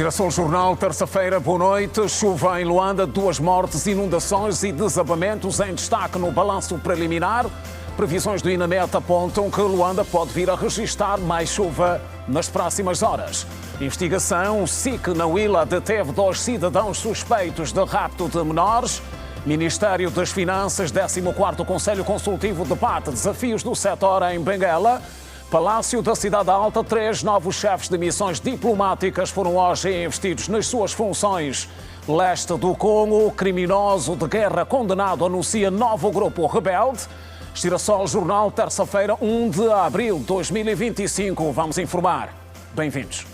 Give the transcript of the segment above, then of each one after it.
Girassol Jornal, terça-feira, boa noite. Chuva em Luanda, 2 mortes, inundações e desabamentos em destaque no balanço preliminar. Previsões do INAMET apontam que Luanda pode vir a registrar mais chuva nas próximas horas. Investigação, SIC na Huila deteve 2 cidadãos suspeitos de rapto de menores. Ministério das Finanças, 14º Conselho Consultivo debate desafios do setor em Benguela. Palácio da Cidade Alta, 3 novos chefes de missões diplomáticas foram hoje investidos nas suas funções. Leste do Congo, criminoso de guerra condenado anuncia novo grupo rebelde. Girassol Jornal, terça-feira, 1 de abril de 2025. Vamos informar. Bem-vindos.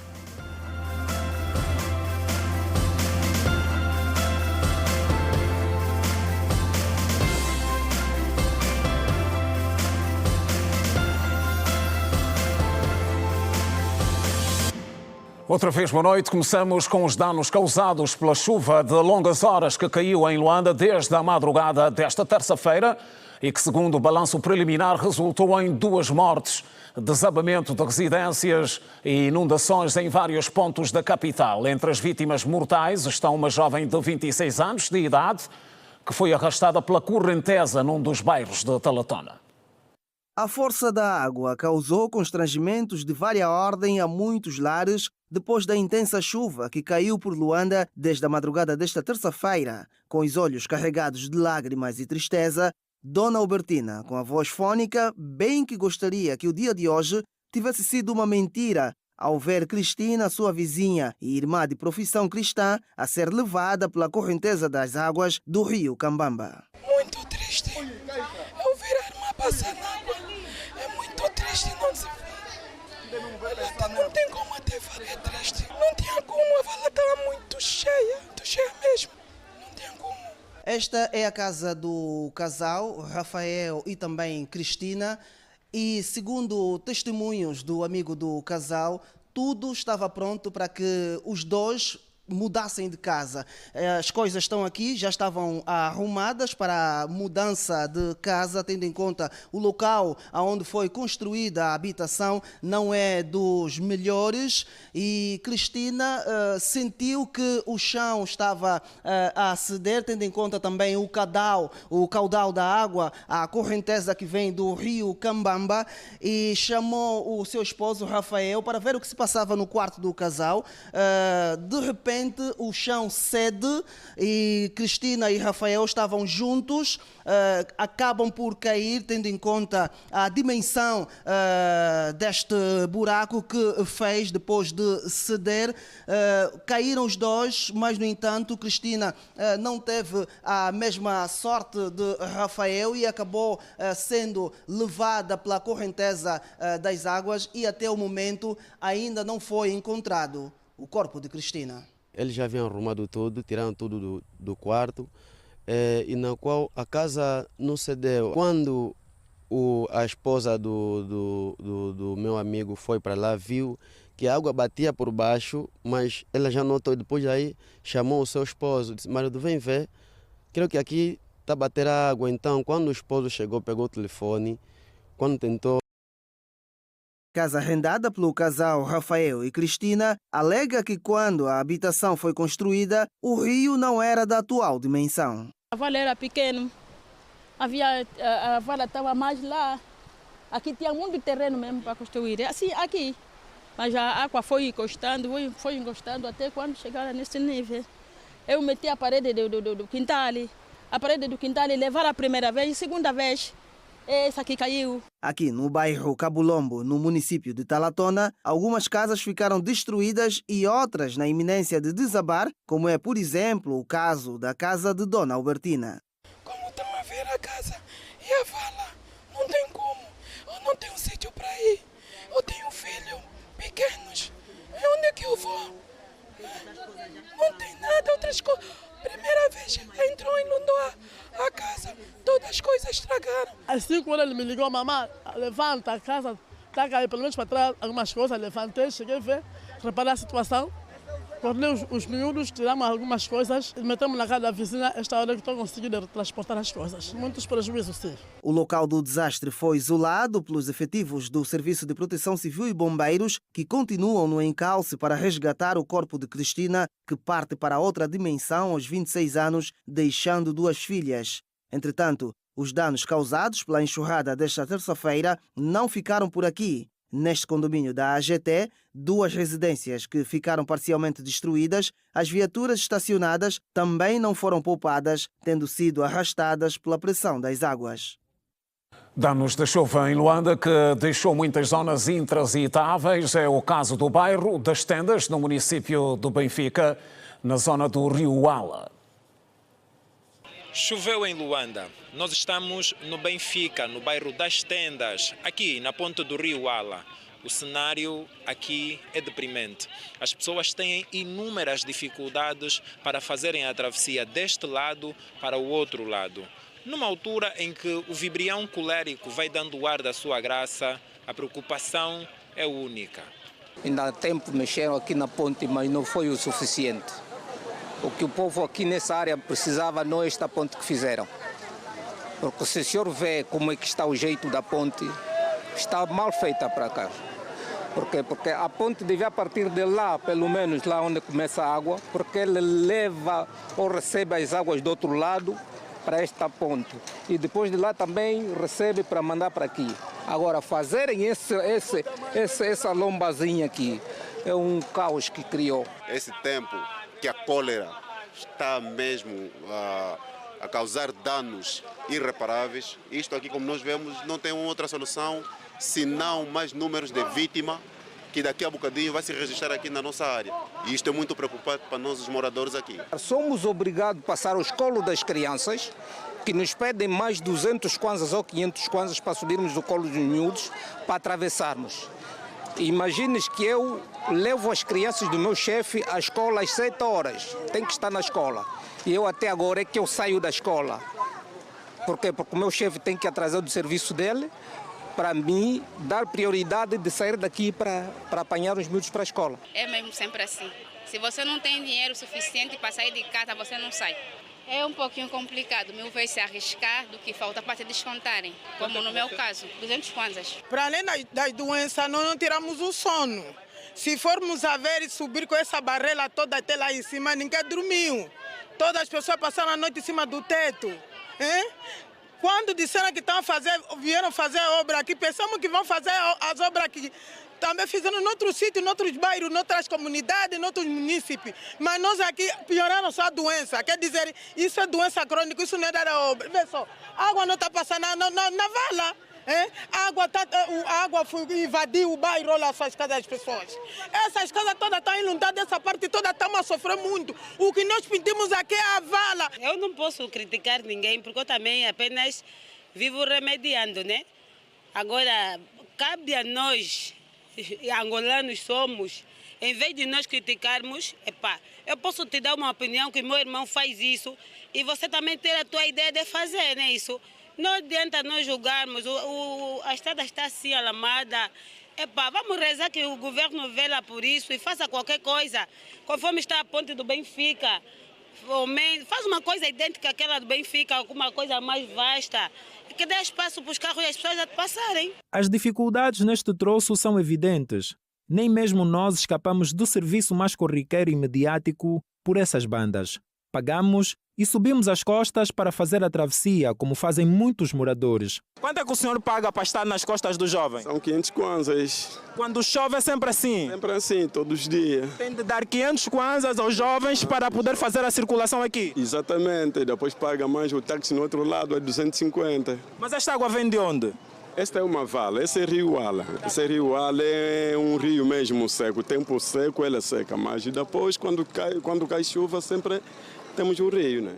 Outra vez, boa noite. Começamos com os danos causados pela chuva de longas horas que caiu em Luanda desde a madrugada desta terça-feira e que, segundo o balanço preliminar, resultou em 2 mortes, desabamento de residências e inundações em vários pontos da capital. Entre as vítimas mortais estão uma jovem de 26 anos de idade que foi arrastada pela correnteza num dos bairros de Talatona. A força da água causou constrangimentos de vária ordem a muitos lares depois da intensa chuva que caiu por Luanda desde a madrugada desta terça-feira. Com os olhos carregados de lágrimas e tristeza, Dona Albertina, com a voz fônica, bem que gostaria que o dia de hoje tivesse sido uma mentira ao ver Cristina, sua vizinha e irmã de profissão cristã, a ser levada pela correnteza das águas do rio Cambamba. Muito triste. Eu ver a irmã passar na água. É muito triste não se ver. Não tem como até falar, é triste. Não tinha como, a vala estava muito cheia mesmo. Não tinha como. Esta é a casa do casal, Rafael e também Cristina. E segundo testemunhos do amigo do casal, tudo estava pronto para que os dois mudassem de casa. As coisas estão aqui, já estavam arrumadas para a mudança de casa, tendo em conta o local onde foi construída a habitação não é dos melhores e Cristina sentiu que o chão estava a ceder, tendo em conta também o caudal da água, a correnteza que vem do rio Cambamba, e chamou o seu esposo Rafael para ver o que se passava no quarto do casal. De repente o chão cede e Cristina e Rafael estavam juntos, acabam por cair, tendo em conta a dimensão deste buraco que fez depois de ceder. Caíram os dois, mas no entanto Cristina não teve a mesma sorte de Rafael e acabou sendo levada pela correnteza das águas e até o momento ainda não foi encontrado o corpo de Cristina. Eles já haviam arrumado tudo, tiraram tudo do quarto, e na qual a casa não cedeu. Quando a esposa do meu amigo foi para lá, viu que a água batia por baixo, mas ela já notou, depois aí chamou o seu esposo, disse: marido, vem ver, creio que aqui está a bater a água. Então, quando o esposo chegou, pegou o telefone, quando tentou. Casa arrendada pelo casal Rafael e Cristina alega que quando a habitação foi construída, o rio não era da atual dimensão. A vala era pequena, a vala estava mais lá. Aqui tinha muito terreno mesmo para construir, assim aqui. Mas a água foi encostando até quando chegaram nesse nível. Eu meti a parede do quintal, a parede do quintal levaram a primeira vez, a segunda vez. Essa aqui caiu. Aqui no bairro Cabulombo, no município de Talatona, algumas casas ficaram destruídas e outras na iminência de desabar, como é, por exemplo, o caso da casa de Dona Albertina. Como estão a ver a casa e a vala, não tem como. Eu não tenho sítio para ir. Eu tenho filhos pequenos. Onde é que eu vou? Não tem nada, outras coisas. Primeira vez entrou e inundou a casa, todas as coisas estragaram. Assim quando ele me ligou, mamãe, levanta a casa, está a cair pelo menos para trás algumas coisas, levantei, cheguei a ver, reparar a situação. Acordei os miúdos, tiramos algumas coisas e metemos na casa da vizinha. Esta hora que estou conseguindo transportar as coisas. Muitos prejuízos, sim. O local do desastre foi isolado pelos efetivos do Serviço de Proteção Civil e bombeiros, que continuam no encalce para resgatar o corpo de Cristina, que parte para outra dimensão aos 26 anos, deixando 2 filhas. Entretanto, os danos causados pela enxurrada desta terça-feira não ficaram por aqui. Neste condomínio da AGT, 2 residências que ficaram parcialmente destruídas, as viaturas estacionadas também não foram poupadas, tendo sido arrastadas pela pressão das águas. Danos da chuva em Luanda, que deixou muitas zonas intransitáveis. É o caso do bairro das Tendas, no município do Benfica, na zona do rio Uala. Choveu em Luanda. Nós estamos no Benfica, no bairro das Tendas, aqui na ponta do rio Ala. O cenário aqui é deprimente. As pessoas têm inúmeras dificuldades para fazerem a travessia deste lado para o outro lado. Numa altura em que o vibrião colérico vai dando o ar da sua graça, a preocupação é única. Ainda há tempo mexeram aqui na ponte, mas não foi o suficiente. O que o povo aqui nessa área precisava não é esta ponte que fizeram. Porque se o senhor vê como é que está o jeito da ponte, está mal feita para cá. Por quê? Porque a ponte devia partir de lá, pelo menos lá onde começa a água, porque ele leva ou recebe as águas do outro lado para esta ponte. E depois de lá também recebe para mandar para aqui. Agora, fazerem essa lombazinha aqui é um caos que criou. Esse tempo que a cólera está mesmo a causar danos irreparáveis. Isto aqui, como nós vemos, não tem outra solução senão mais números de vítimas que daqui a bocadinho vai se registrar aqui na nossa área. E isto é muito preocupante para nós, os moradores aqui. Somos obrigados a passar os colos das crianças, que nos pedem mais 200 kwanzas ou 500 kwanzas para subirmos o colo dos miúdos para atravessarmos. Imagines que eu levo as crianças do meu chefe à escola às 7 horas. Tem que estar na escola. E eu até agora é que eu saio da escola. Por quê? Porque o meu chefe tem que atrasar do serviço dele para mim dar prioridade de sair daqui para apanhar os miúdos para a escola. É mesmo sempre assim. Se você não tem dinheiro suficiente para sair de casa, você não sai. É um pouquinho complicado, mil vezes se arriscar do que falta para te descontarem, como no meu caso, 200 kwanzas. Para além das doenças, nós não tiramos o sono. Se formos a ver e subir com essa barreira toda até lá em cima, ninguém dormiu. Todas as pessoas passaram a noite em cima do teto. Hein? Quando disseram que vieram fazer obra aqui, pensamos que vão fazer as obras aqui. Também fizeram em outros sítios, em outros bairros, em outras comunidades, em outros municípios. Mas nós aqui pioraram só a doença. Quer dizer, isso é doença crônica, isso não é da obra. Vê só, a água não está passando na vala. A água invadiu o bairro, olha só as casas das pessoas. Essas casas todas estão inundadas, essa parte toda estamos a sofrer muito. O que nós pedimos aqui é a vala. Eu não posso criticar ninguém, porque eu também apenas vivo remediando, né? Agora, cabe a nós, angolanos somos, em vez de nós criticarmos, eu posso te dar uma opinião que meu irmão faz isso e você também ter a tua ideia de fazer, né, isso. Não adianta nós julgarmos, a estrada está assim alamada. Vamos rezar que o governo vela por isso e faça qualquer coisa. Conforme está a ponte do Benfica, faz uma coisa idêntica àquela do Benfica, alguma coisa mais vasta, que dê espaço para os carros e as pessoas passarem. As dificuldades neste troço são evidentes. Nem mesmo nós escapamos do serviço mais corriqueiro e mediático por essas bandas. Pagamos e subimos as costas para fazer a travessia, como fazem muitos moradores. Quanto é que o senhor paga para estar nas costas do jovem? São 500 kwanzas. Quando chove é sempre assim? Sempre assim, todos os dias. Tem de dar 500 kwanzas aos jovens para poder fazer a circulação aqui? Exatamente, depois paga mais o táxi no outro lado, é 250. Mas esta água vem de onde? Esta é uma vala, esse é Rio Ala. Esse Rio Ala é um rio mesmo seco, o tempo seco ela é seca, mas depois quando cai chuva sempre temos o rio, né?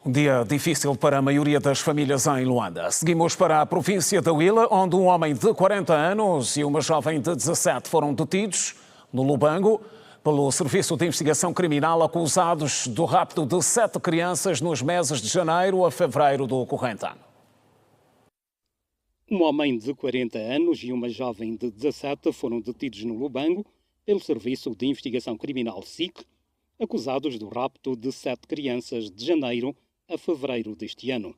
Um dia difícil para a maioria das famílias em Luanda. Seguimos para a província da Huila, onde um homem de 40 anos e uma jovem de 17 foram detidos no Lubango pelo Serviço de Investigação Criminal, acusados do rapto de 7 crianças nos meses de janeiro a fevereiro do corrente ano. Um homem de 40 anos e uma jovem de 17 foram detidos no Lubango pelo Serviço de Investigação Criminal SIC, acusados do rapto de 7 crianças de janeiro a fevereiro deste ano.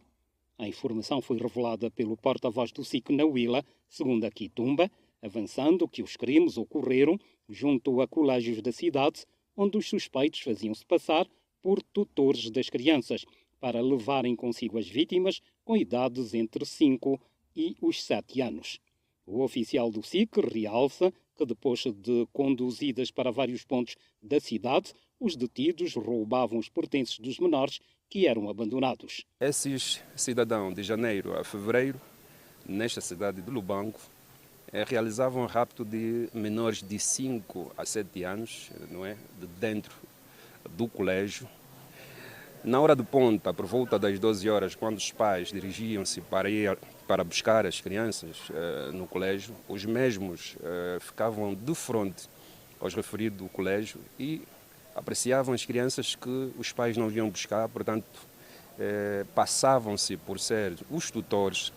A informação foi revelada pelo porta-voz do SIC na Huila, segundo a Quitumba, avançando que os crimes ocorreram junto a colégios da cidade, onde os suspeitos faziam-se passar por tutores das crianças, para levarem consigo as vítimas com idades entre 5 e os 7 anos. O oficial do SIC realça que depois de conduzidas para vários pontos da cidade, os detidos roubavam os pertences dos menores que eram abandonados. Esses cidadãos de janeiro a fevereiro, nesta cidade de Lubango, realizavam rapto de menores de 5 a 7 anos, não é? De dentro do colégio. Na hora de ponta, por volta das 12 horas, quando os pais dirigiam-se para buscar as crianças no colégio, os mesmos ficavam de frente aos referidos colégio e apreciavam as crianças que os pais não vinham buscar, portanto, passavam-se por ser os tutores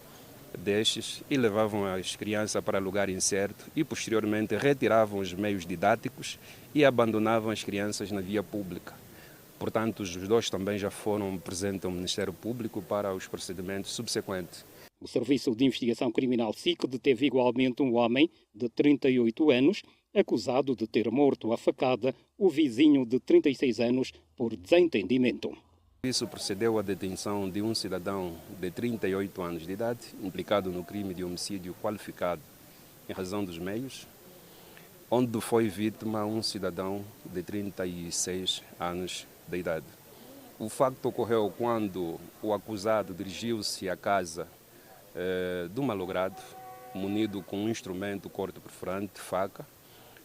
destes e levavam as crianças para lugar incerto e, posteriormente, retiravam os meios didáticos e abandonavam as crianças na via pública. Portanto, os dois também já foram presentes ao Ministério Público para os procedimentos subsequentes. O Serviço de Investigação Criminal SIC deteve igualmente um homem de 38 anos, acusado de ter morto à facada o vizinho de 36 anos por desentendimento. Isso procedeu à detenção de um cidadão de 38 anos de idade, implicado no crime de homicídio qualificado em razão dos meios, onde foi vítima um cidadão de 36 anos de idade. O facto ocorreu quando o acusado dirigiu-se à casa do malogrado, munido com um instrumento corte-perfurante, faca,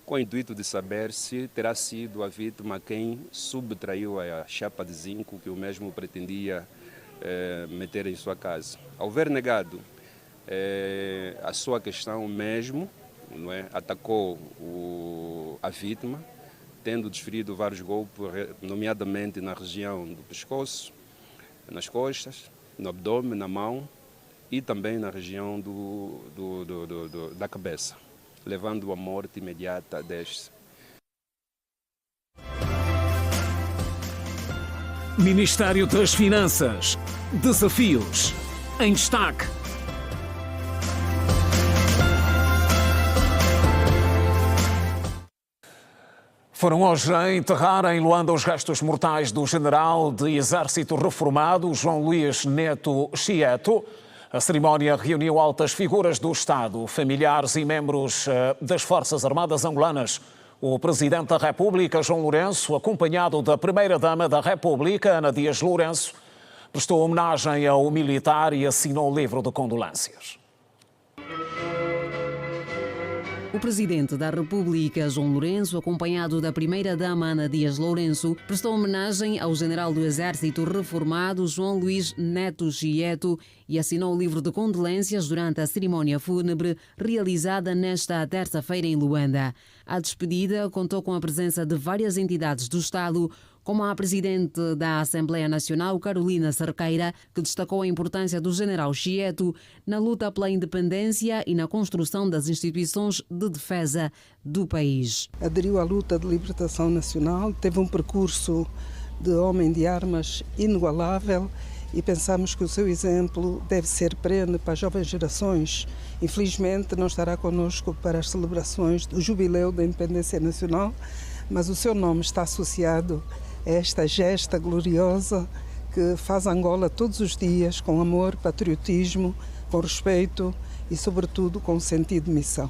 com o intuito de saber se terá sido a vítima quem subtraiu a chapa de zinco que o mesmo pretendia meter em sua casa. Ao ver negado a sua questão mesmo, não é, atacou a vítima, tendo desferido vários golpes, nomeadamente na região do pescoço, nas costas, no abdômen, na mão e também na região da cabeça, levando à morte imediata deste. Ministério das Finanças. Desafios em destaque. Foram hoje a enterrar em Luanda os restos mortais do general de Exército reformado João Luís Neto Chieto. A cerimónia reuniu altas figuras do Estado, familiares e membros das Forças Armadas angolanas. O Presidente da República, João Lourenço, acompanhado da Primeira-Dama da República, Ana Dias Lourenço, prestou homenagem ao militar e assinou o livro de condolências. O Presidente da República, João Lourenço, acompanhado da Primeira-Dama Ana Dias Lourenço, prestou homenagem ao General do Exército reformado João Luís Neto Chieto e assinou o livro de condolências durante a cerimónia fúnebre realizada nesta terça-feira em Luanda. A despedida contou com a presença de várias entidades do Estado, como a Presidente da Assembleia Nacional, Carolina Cerqueira, que destacou a importância do General Chieto na luta pela independência e na construção das instituições de defesa do país. Aderiu à luta de libertação nacional, teve um percurso de homem de armas inigualável e pensamos que o seu exemplo deve ser perene para as jovens gerações. Infelizmente não estará connosco para as celebrações do Jubileu da Independência Nacional, mas o seu nome está associado a esta gesta gloriosa que faz Angola todos os dias com amor, patriotismo, com respeito e, sobretudo, com sentido de missão.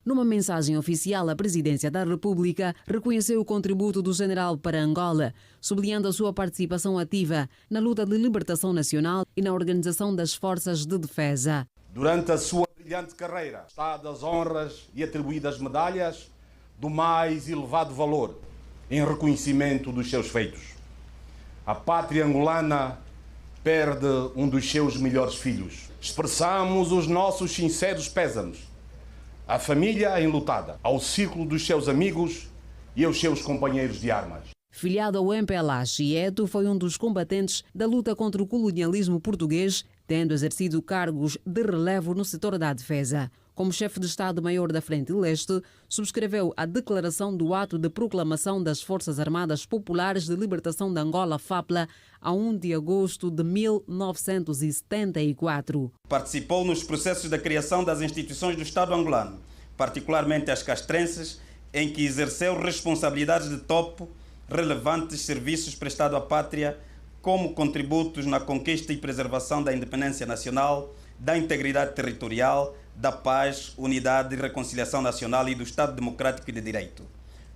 Numa mensagem oficial, a Presidência da República reconheceu o contributo do general para Angola, sublinhando a sua participação ativa na luta de libertação nacional e na organização das forças de defesa. Durante a sua brilhante carreira, dadas honras e atribuídas medalhas do mais elevado valor em reconhecimento dos seus feitos. A pátria angolana perde um dos seus melhores filhos. Expressamos os nossos sinceros pésames à família enlutada, ao círculo dos seus amigos e aos seus companheiros de armas. Filiado ao MPLA, Chieto foi um dos combatentes da luta contra o colonialismo português, tendo exercido cargos de relevo no setor da defesa. como chefe de Estado-Maior da Frente Leste, subscreveu a declaração do ato de proclamação das Forças Armadas Populares de Libertação de Angola, FAPLA, a 1 de agosto de 1974. Participou nos processos da criação das instituições do Estado angolano, particularmente as castrenses, em que exerceu responsabilidades de topo, relevantes serviços prestados à pátria, como contributos na conquista e preservação da independência nacional, da integridade territorial, da paz, unidade e reconciliação nacional e do Estado Democrático e de Direito.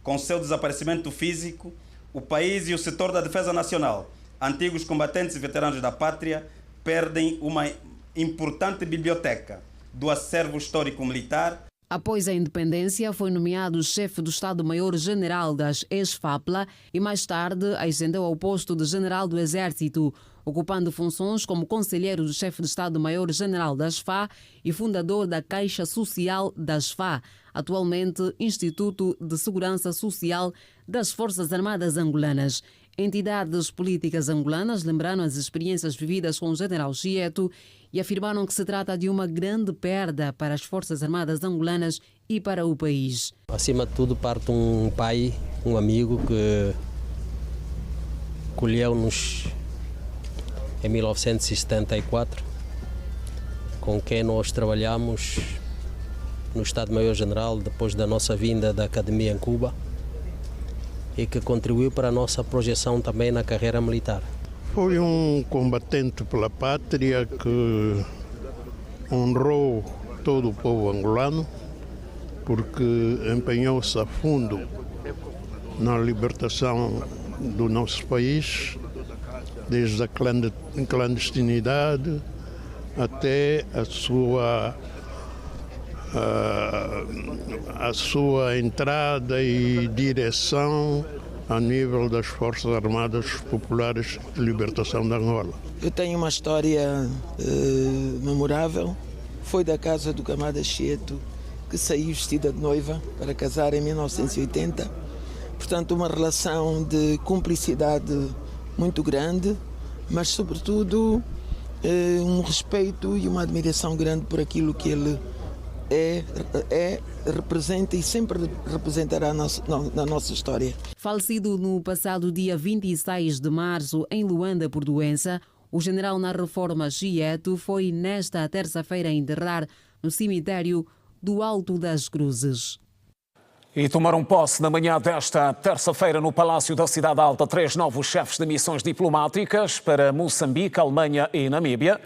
Com seu desaparecimento físico, o país e o setor da defesa nacional, antigos combatentes e veteranos da pátria, perdem uma importante biblioteca do acervo histórico-militar. Após a independência, foi nomeado chefe do Estado-Maior-General das ex-FAPLA e mais tarde ascendeu ao posto de General do Exército, ocupando funções como conselheiro do chefe de Estado-Maior-General das FA e fundador da Caixa Social das FA, atualmente Instituto de Segurança Social das Forças Armadas Angolanas. Entidades políticas angolanas lembraram as experiências vividas com o general Chieto e afirmaram que se trata de uma grande perda para as Forças Armadas angolanas e para o país. Acima de tudo, parte um pai, um amigo que colheu-nos em 1974, com quem nós trabalhamos no Estado-Maior-General depois da nossa vinda da Academia em Cuba e que contribuiu para a nossa projeção também na carreira militar. Foi um combatente pela pátria que honrou todo o povo angolano porque empenhou-se a fundo na libertação do nosso país, desde a clandestinidade até a sua entrada e direção a nível das Forças Armadas Populares de Libertação de Angola. Eu tenho uma história memorável. Foi da casa do Camada Chieto que saí vestida de noiva para casar em 1980. Portanto, uma relação de cumplicidade muito grande, mas sobretudo um respeito e uma admiração grande por aquilo que ele representa e sempre representará na nossa história. Falecido no passado dia 26 de março em Luanda por doença, o general na reforma Chieto foi nesta terça-feira enterrar no cemitério do Alto das Cruzes. E tomaram posse na manhã desta terça-feira no Palácio da Cidade Alta 3 novos chefes de missões diplomáticas para Moçambique, Alemanha e Namíbia.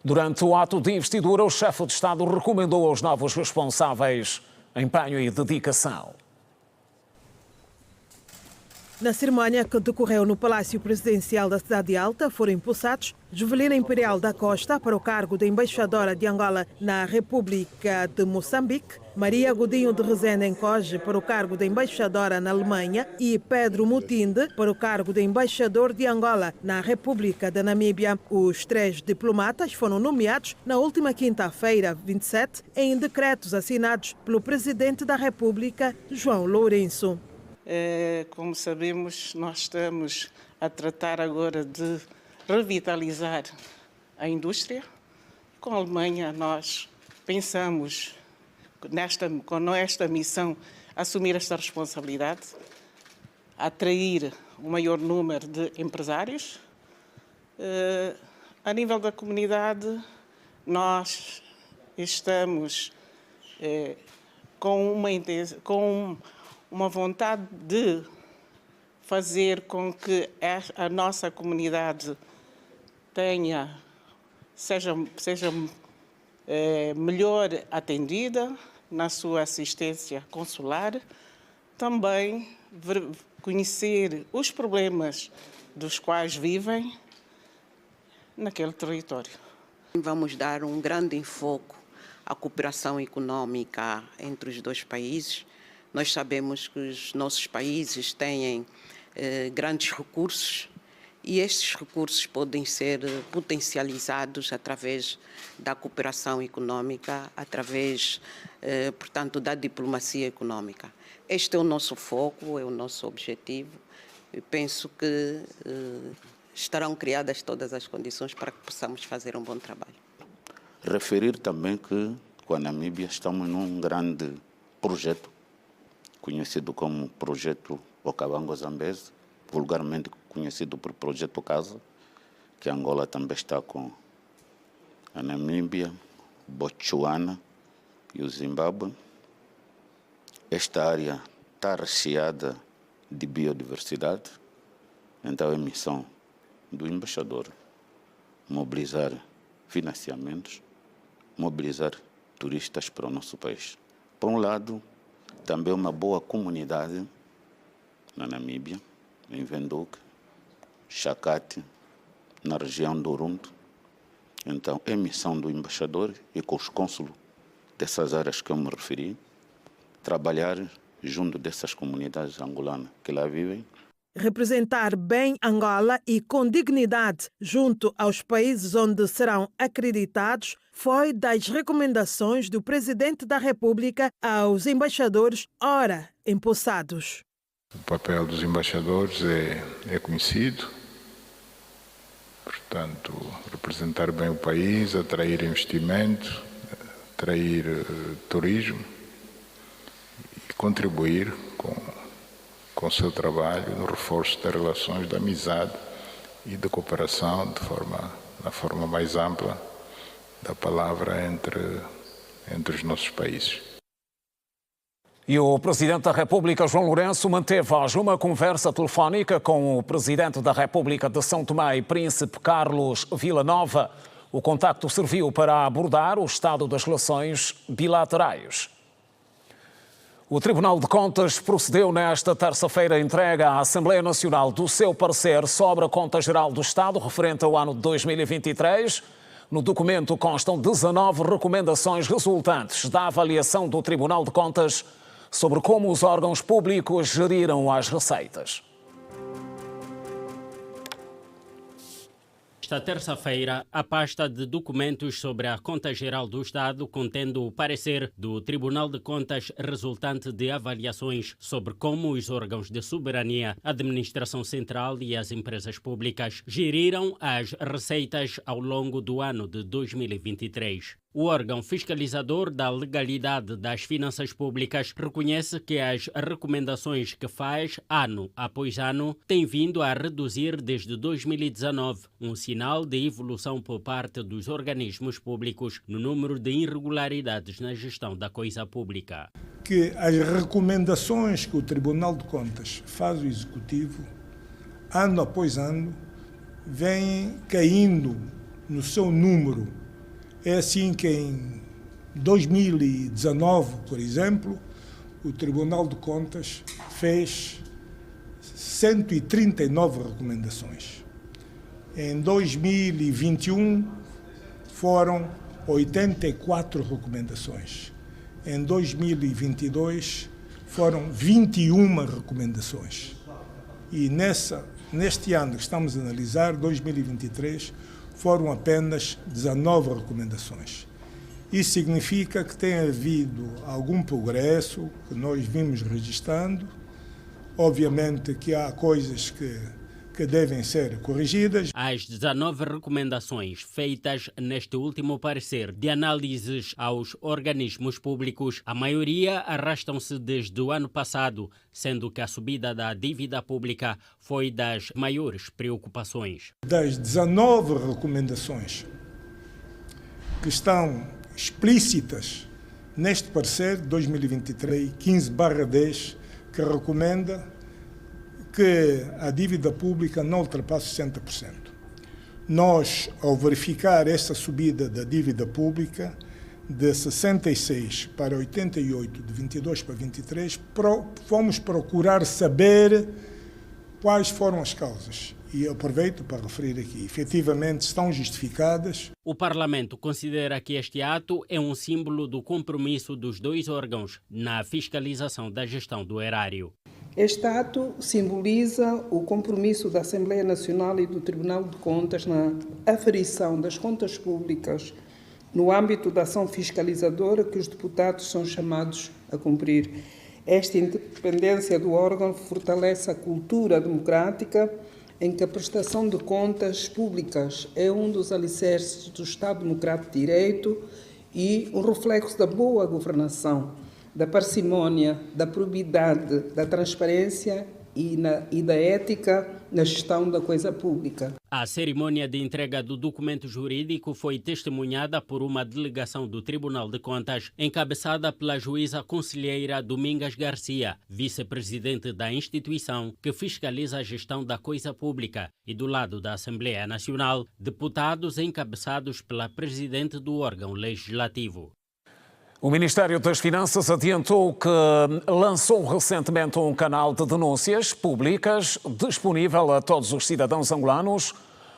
Durante o ato de investidura, o chefe de Estado recomendou aos novos responsáveis empenho e dedicação. Na cerimónia que decorreu no Palácio Presidencial da Cidade Alta, foram impulsados Jovelina Imperial da Costa para o cargo de embaixadora de Angola na República de Moçambique, Maria Godinho de Rezende Encoge para o cargo de embaixadora na Alemanha e Pedro Mutinde para o cargo de embaixador de Angola na República da Namíbia. Os 3 diplomatas foram nomeados na última quinta-feira, 27, em decretos assinados pelo Presidente da República, João Lourenço. Como sabemos, nós estamos a tratar agora de revitalizar a indústria. Com a Alemanha, nós pensamos, com esta missão, assumir esta responsabilidade, atrair o maior número de empresários. A nível da comunidade, nós estamos com uma vontade de fazer com que a nossa comunidade seja melhor atendida na sua assistência consular, também conhecer os problemas dos quais vivem naquele território. Vamos dar um grande enfoque à cooperação econômica entre os dois países. Nós sabemos que os nossos países têm grandes recursos e estes recursos podem ser potencializados através da cooperação econômica, através, portanto, da diplomacia econômica. Este é o nosso foco, é o nosso objetivo. Eu penso que estarão criadas todas as condições para que possamos fazer um bom trabalho. Referir também que com a Namíbia, estamos num grande projeto, conhecido como Projeto Okavango Zambeze, vulgarmente conhecido por Projeto Casa, que Angola também está com a Namíbia, Botsuana e o Zimbábue. Esta área está recheada de biodiversidade, então é missão do embaixador mobilizar financiamentos, mobilizar turistas para o nosso país. Por um lado, também uma boa comunidade na Namíbia, em Windhoek, Xakati, na região do Uruntu. Então, é missão do embaixador e com os cônsulos dessas áreas que eu me referi, trabalhar junto dessas comunidades angolanas que lá vivem. Representar bem Angola e com dignidade junto aos países onde serão acreditados foi das recomendações do Presidente da República aos embaixadores ora empossados. O papel dos embaixadores é conhecido, portanto, representar bem o país, atrair investimento, atrair turismo e contribuir com o seu trabalho no reforço das relações de amizade e de cooperação na forma mais ampla da palavra entre os nossos países. E o Presidente da República, João Lourenço, manteve hoje uma conversa telefónica com o Presidente da República de São Tomé e Príncipe, Carlos Villanova. O contacto serviu para abordar o estado das relações bilaterais. O Tribunal de Contas procedeu nesta terça-feira à entrega à Assembleia Nacional do seu parecer sobre a Conta Geral do Estado referente ao ano de 2023. No documento constam 19 recomendações resultantes da avaliação do Tribunal de Contas sobre como os órgãos públicos geriram as receitas. Esta terça-feira, a pasta de documentos sobre a Conta Geral do Estado, contendo o parecer do Tribunal de Contas resultante de avaliações sobre como os órgãos de soberania, a administração central e as empresas públicas geriram as receitas ao longo do ano de 2023. O órgão fiscalizador da legalidade das finanças públicas reconhece que as recomendações que faz ano após ano têm vindo a reduzir desde 2019, um sinal de evolução por parte dos organismos públicos no número de irregularidades na gestão da coisa pública. Que as recomendações que o Tribunal de Contas faz ao Executivo, ano após ano, vêm caindo no seu número. É assim que em 2019, por exemplo, o Tribunal de Contas fez 139 recomendações. Em 2021 foram 84 recomendações. Em 2022 foram 21 recomendações. E neste ano que estamos a analisar, 2023, foram apenas 19 recomendações. Isso significa que tem havido algum progresso que nós vimos registrando. Obviamente que há coisas que devem ser corrigidas. As 19 recomendações feitas neste último parecer de análises aos organismos públicos, a maioria arrastam-se desde o ano passado, sendo que a subida da dívida pública foi das maiores preocupações. Das 19 recomendações que estão explícitas neste parecer 2023, 15/10, que recomenda que a dívida pública não ultrapasse 60%. Nós, ao verificar essa subida da dívida pública de 66 para 88, de 22 para 23, fomos procurar saber quais foram as causas. E aproveito para referir aqui, efetivamente estão justificadas. O Parlamento considera que este ato é um símbolo do compromisso dos dois órgãos na fiscalização da gestão do erário. Este ato simboliza o compromisso da Assembleia Nacional e do Tribunal de Contas na aferição das contas públicas no âmbito da ação fiscalizadora que os deputados são chamados a cumprir. Esta independência do órgão fortalece a cultura democrática em que a prestação de contas públicas é um dos alicerces do Estado Democrático de Direito e um reflexo da boa governação, da parcimônia, da probidade, da transparência e da ética na gestão da coisa pública. A cerimônia de entrega do documento jurídico foi testemunhada por uma delegação do Tribunal de Contas, encabeçada pela juíza conselheira Domingas Garcia, vice-presidente da instituição que fiscaliza a gestão da coisa pública, e do lado da Assembleia Nacional, deputados encabeçados pela presidente do órgão legislativo. O Ministério das Finanças adiantou que lançou recentemente um canal de denúncias públicas disponível a todos os cidadãos angolanos,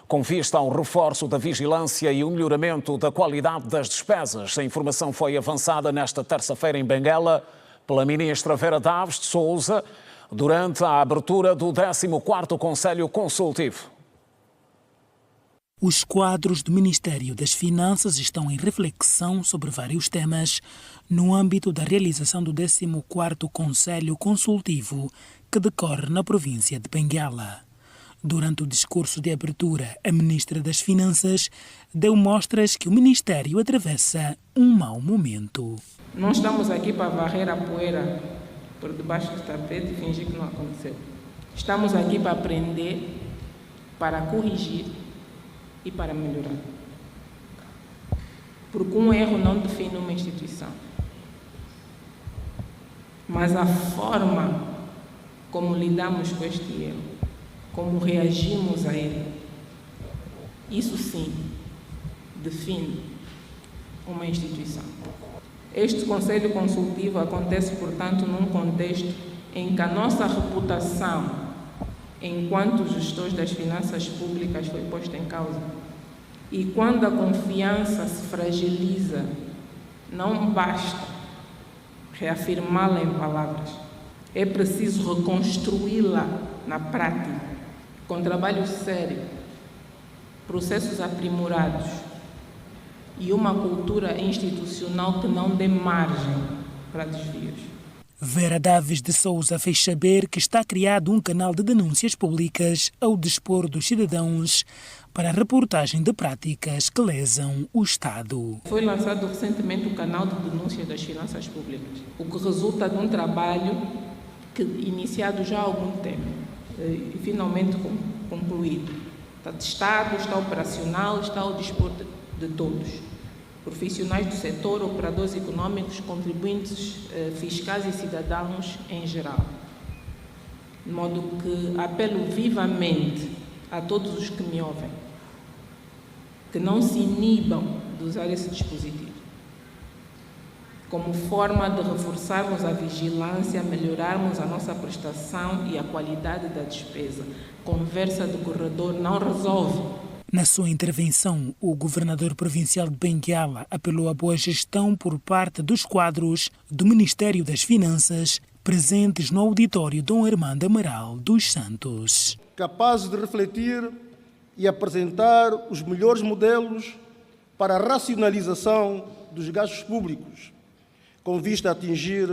com vista ao reforço da vigilância e o melhoramento da qualidade das despesas. A informação foi avançada nesta terça-feira em Benguela pela ministra Vera Daves de Sousa durante a abertura do 14º Conselho Consultivo. Os quadros do Ministério das Finanças estão em reflexão sobre vários temas no âmbito da realização do 14º Conselho Consultivo que decorre na província de Benguela. Durante o discurso de abertura, a ministra das Finanças deu mostras que o Ministério atravessa um mau momento. Não estamos aqui para varrer a poeira por debaixo do tapete e fingir que não aconteceu. Estamos aqui para aprender, para corrigir e para melhorar. Porque um erro não define uma instituição. Mas a forma como lidamos com este erro, como reagimos a ele, isso sim define uma instituição. Este Conselho Consultivo acontece, portanto, num contexto em que a nossa reputação enquanto gestores das finanças públicas foi posta em causa. E quando a confiança se fragiliza, não basta reafirmá-la em palavras, é preciso reconstruí-la na prática, com trabalho sério, processos aprimorados e uma cultura institucional que não dê margem para desvios. Vera Daves de Sousa fez saber que está criado um canal de denúncias públicas ao dispor dos cidadãos para a reportagem de práticas que lesam o Estado. Foi lançado recentemente o canal de denúncias das finanças públicas, o que resulta de um trabalho iniciado já há algum tempo e finalmente concluído. Está testado, está operacional, está ao dispor de todos. Profissionais do setor, operadores econômicos, contribuintes fiscais e cidadãos em geral. De modo que apelo vivamente a todos os que me ouvem que não se inibam de usar esse dispositivo como forma de reforçarmos a vigilância, melhorarmos a nossa prestação e a qualidade da despesa. Conversa de corredor não resolve. Na sua intervenção, o governador provincial de Benguela apelou à boa gestão por parte dos quadros do Ministério das Finanças presentes no auditório Dom Armando Amaral dos Santos. Capazes de refletir e apresentar os melhores modelos para a racionalização dos gastos públicos, com vista a atingir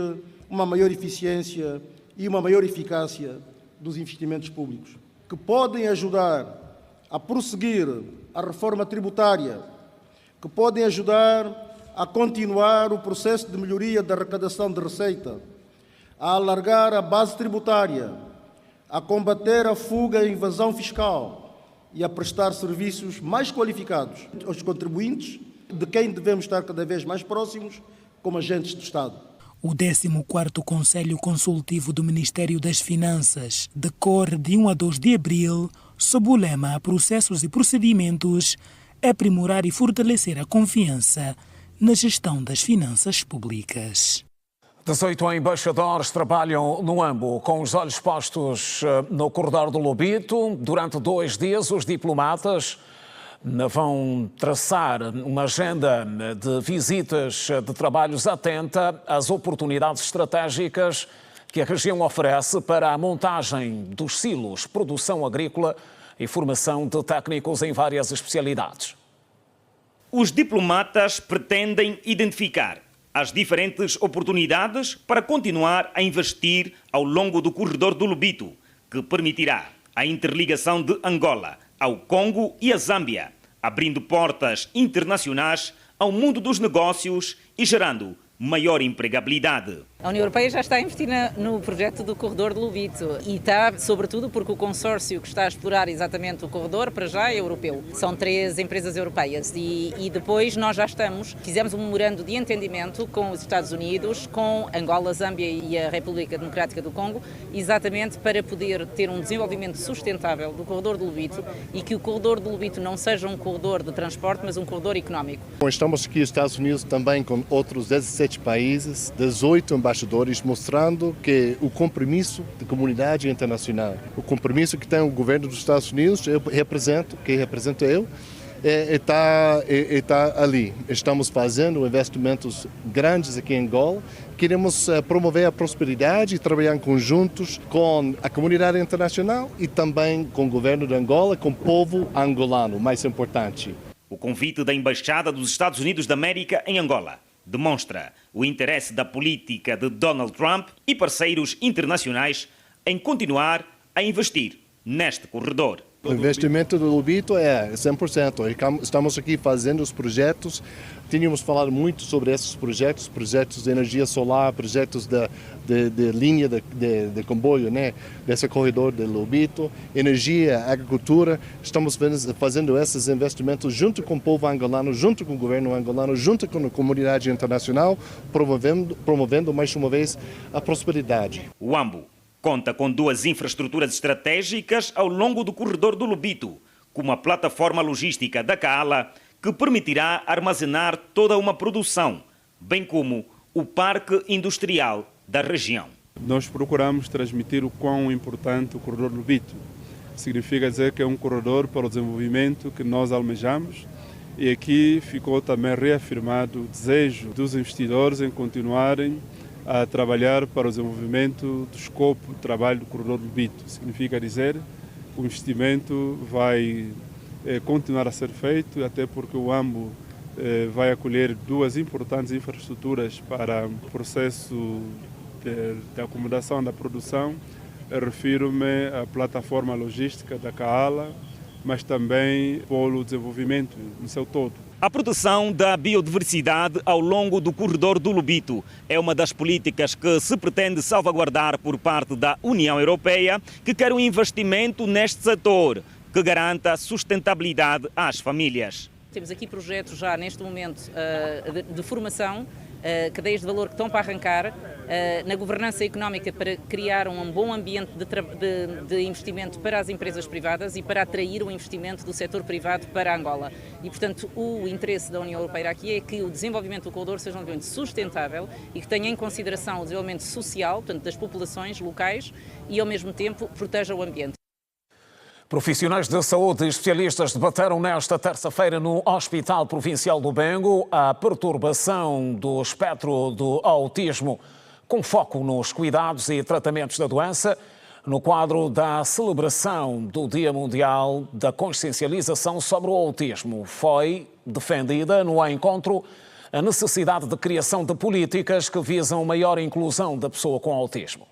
uma maior eficiência e uma maior eficácia dos investimentos públicos, que podem ajudar a prosseguir a reforma tributária, que podem ajudar a continuar o processo de melhoria da arrecadação de receita, a alargar a base tributária, a combater a fuga e a evasão fiscal e a prestar serviços mais qualificados aos contribuintes, de quem devemos estar cada vez mais próximos como agentes do Estado. O 14º Conselho Consultivo do Ministério das Finanças decorre de 1 a 2 de abril sob o lema Processos e Procedimentos, aprimorar e fortalecer a confiança na gestão das finanças públicas. 18 embaixadores trabalham no AMBO com os olhos postos no corredor do Lobito. Durante 2 dias, os diplomatas vão traçar uma agenda de visitas de trabalhos atenta às oportunidades estratégicas que a região oferece para a montagem dos silos, produção agrícola e formação de técnicos em várias especialidades. Os diplomatas pretendem identificar as diferentes oportunidades para continuar a investir ao longo do corredor do Lobito, que permitirá a interligação de Angola ao Congo e a Zâmbia, abrindo portas internacionais ao mundo dos negócios e gerando maior empregabilidade. A União Europeia já está a investir no projeto do corredor de Lobito e está, sobretudo, porque o consórcio que está a explorar exatamente o corredor, para já, é europeu. São 3 empresas europeias e depois nós já fizemos um memorando de entendimento com os Estados Unidos, com Angola, Zâmbia e a República Democrática do Congo, exatamente para poder ter um desenvolvimento sustentável do corredor de Lobito e que o corredor de Lobito não seja um corredor de transporte, mas um corredor económico. Estamos aqui nos Estados Unidos também com outros 17 países, 18 embaixadores, mostrando que o compromisso da comunidade internacional, o compromisso que tem o governo dos Estados Unidos, que represento eu, está ali. Estamos fazendo investimentos grandes aqui em Angola. Queremos promover a prosperidade e trabalhar em conjuntos com a comunidade internacional e também com o governo de Angola, com o povo angolano, mais importante. O convite da Embaixada dos Estados Unidos da América em Angola demonstra o interesse da política de Donald Trump e parceiros internacionais em continuar a investir neste corredor. O investimento do Lobito é 100%. Estamos aqui fazendo os projetos. Tínhamos falado muito sobre esses projetos de energia solar, projetos de linha de comboio, né? Desse corredor de Lobito, energia, agricultura. Estamos fazendo esses investimentos junto com o povo angolano, junto com o governo angolano, junto com a comunidade internacional, promovendo mais uma vez a prosperidade. O AMBO conta com 2 infraestruturas estratégicas ao longo do corredor do Lobito, como a plataforma logística da Kaala, que permitirá armazenar toda uma produção, bem como o parque industrial da região. Nós procuramos transmitir o quão importante o corredor do Lobito. Significa dizer que é um corredor para o desenvolvimento que nós almejamos e aqui ficou também reafirmado o desejo dos investidores em continuarem a trabalhar para o desenvolvimento do escopo de trabalho do corredor do Lobito. Significa dizer que o investimento vai continuar a ser feito, até porque o AMBO vai acolher 2 importantes infraestruturas para o processo de acomodação da produção. Refiro-me à plataforma logística da Kaala, mas também polo desenvolvimento no seu todo. A proteção da biodiversidade ao longo do corredor do Lobito é uma das políticas que se pretende salvaguardar por parte da União Europeia, que quer um investimento neste setor que garanta sustentabilidade às famílias. Temos aqui projetos já neste momento de formação, cadeias de valor que estão para arrancar, na governança económica para criar um bom ambiente de investimento para as empresas privadas e para atrair o investimento do setor privado para Angola. E, portanto, o interesse da União Europeia aqui é que o desenvolvimento do corredor seja um desenvolvimento sustentável e que tenha em consideração o desenvolvimento social, portanto, das populações locais e, ao mesmo tempo, proteja o ambiente. Profissionais de saúde e especialistas debateram nesta terça-feira no Hospital Provincial do Bengo a perturbação do espectro do autismo, com foco nos cuidados e tratamentos da doença, no quadro da celebração do Dia Mundial da Consciencialização sobre o Autismo. Foi defendida no encontro a necessidade de criação de políticas que visam maior inclusão da pessoa com autismo.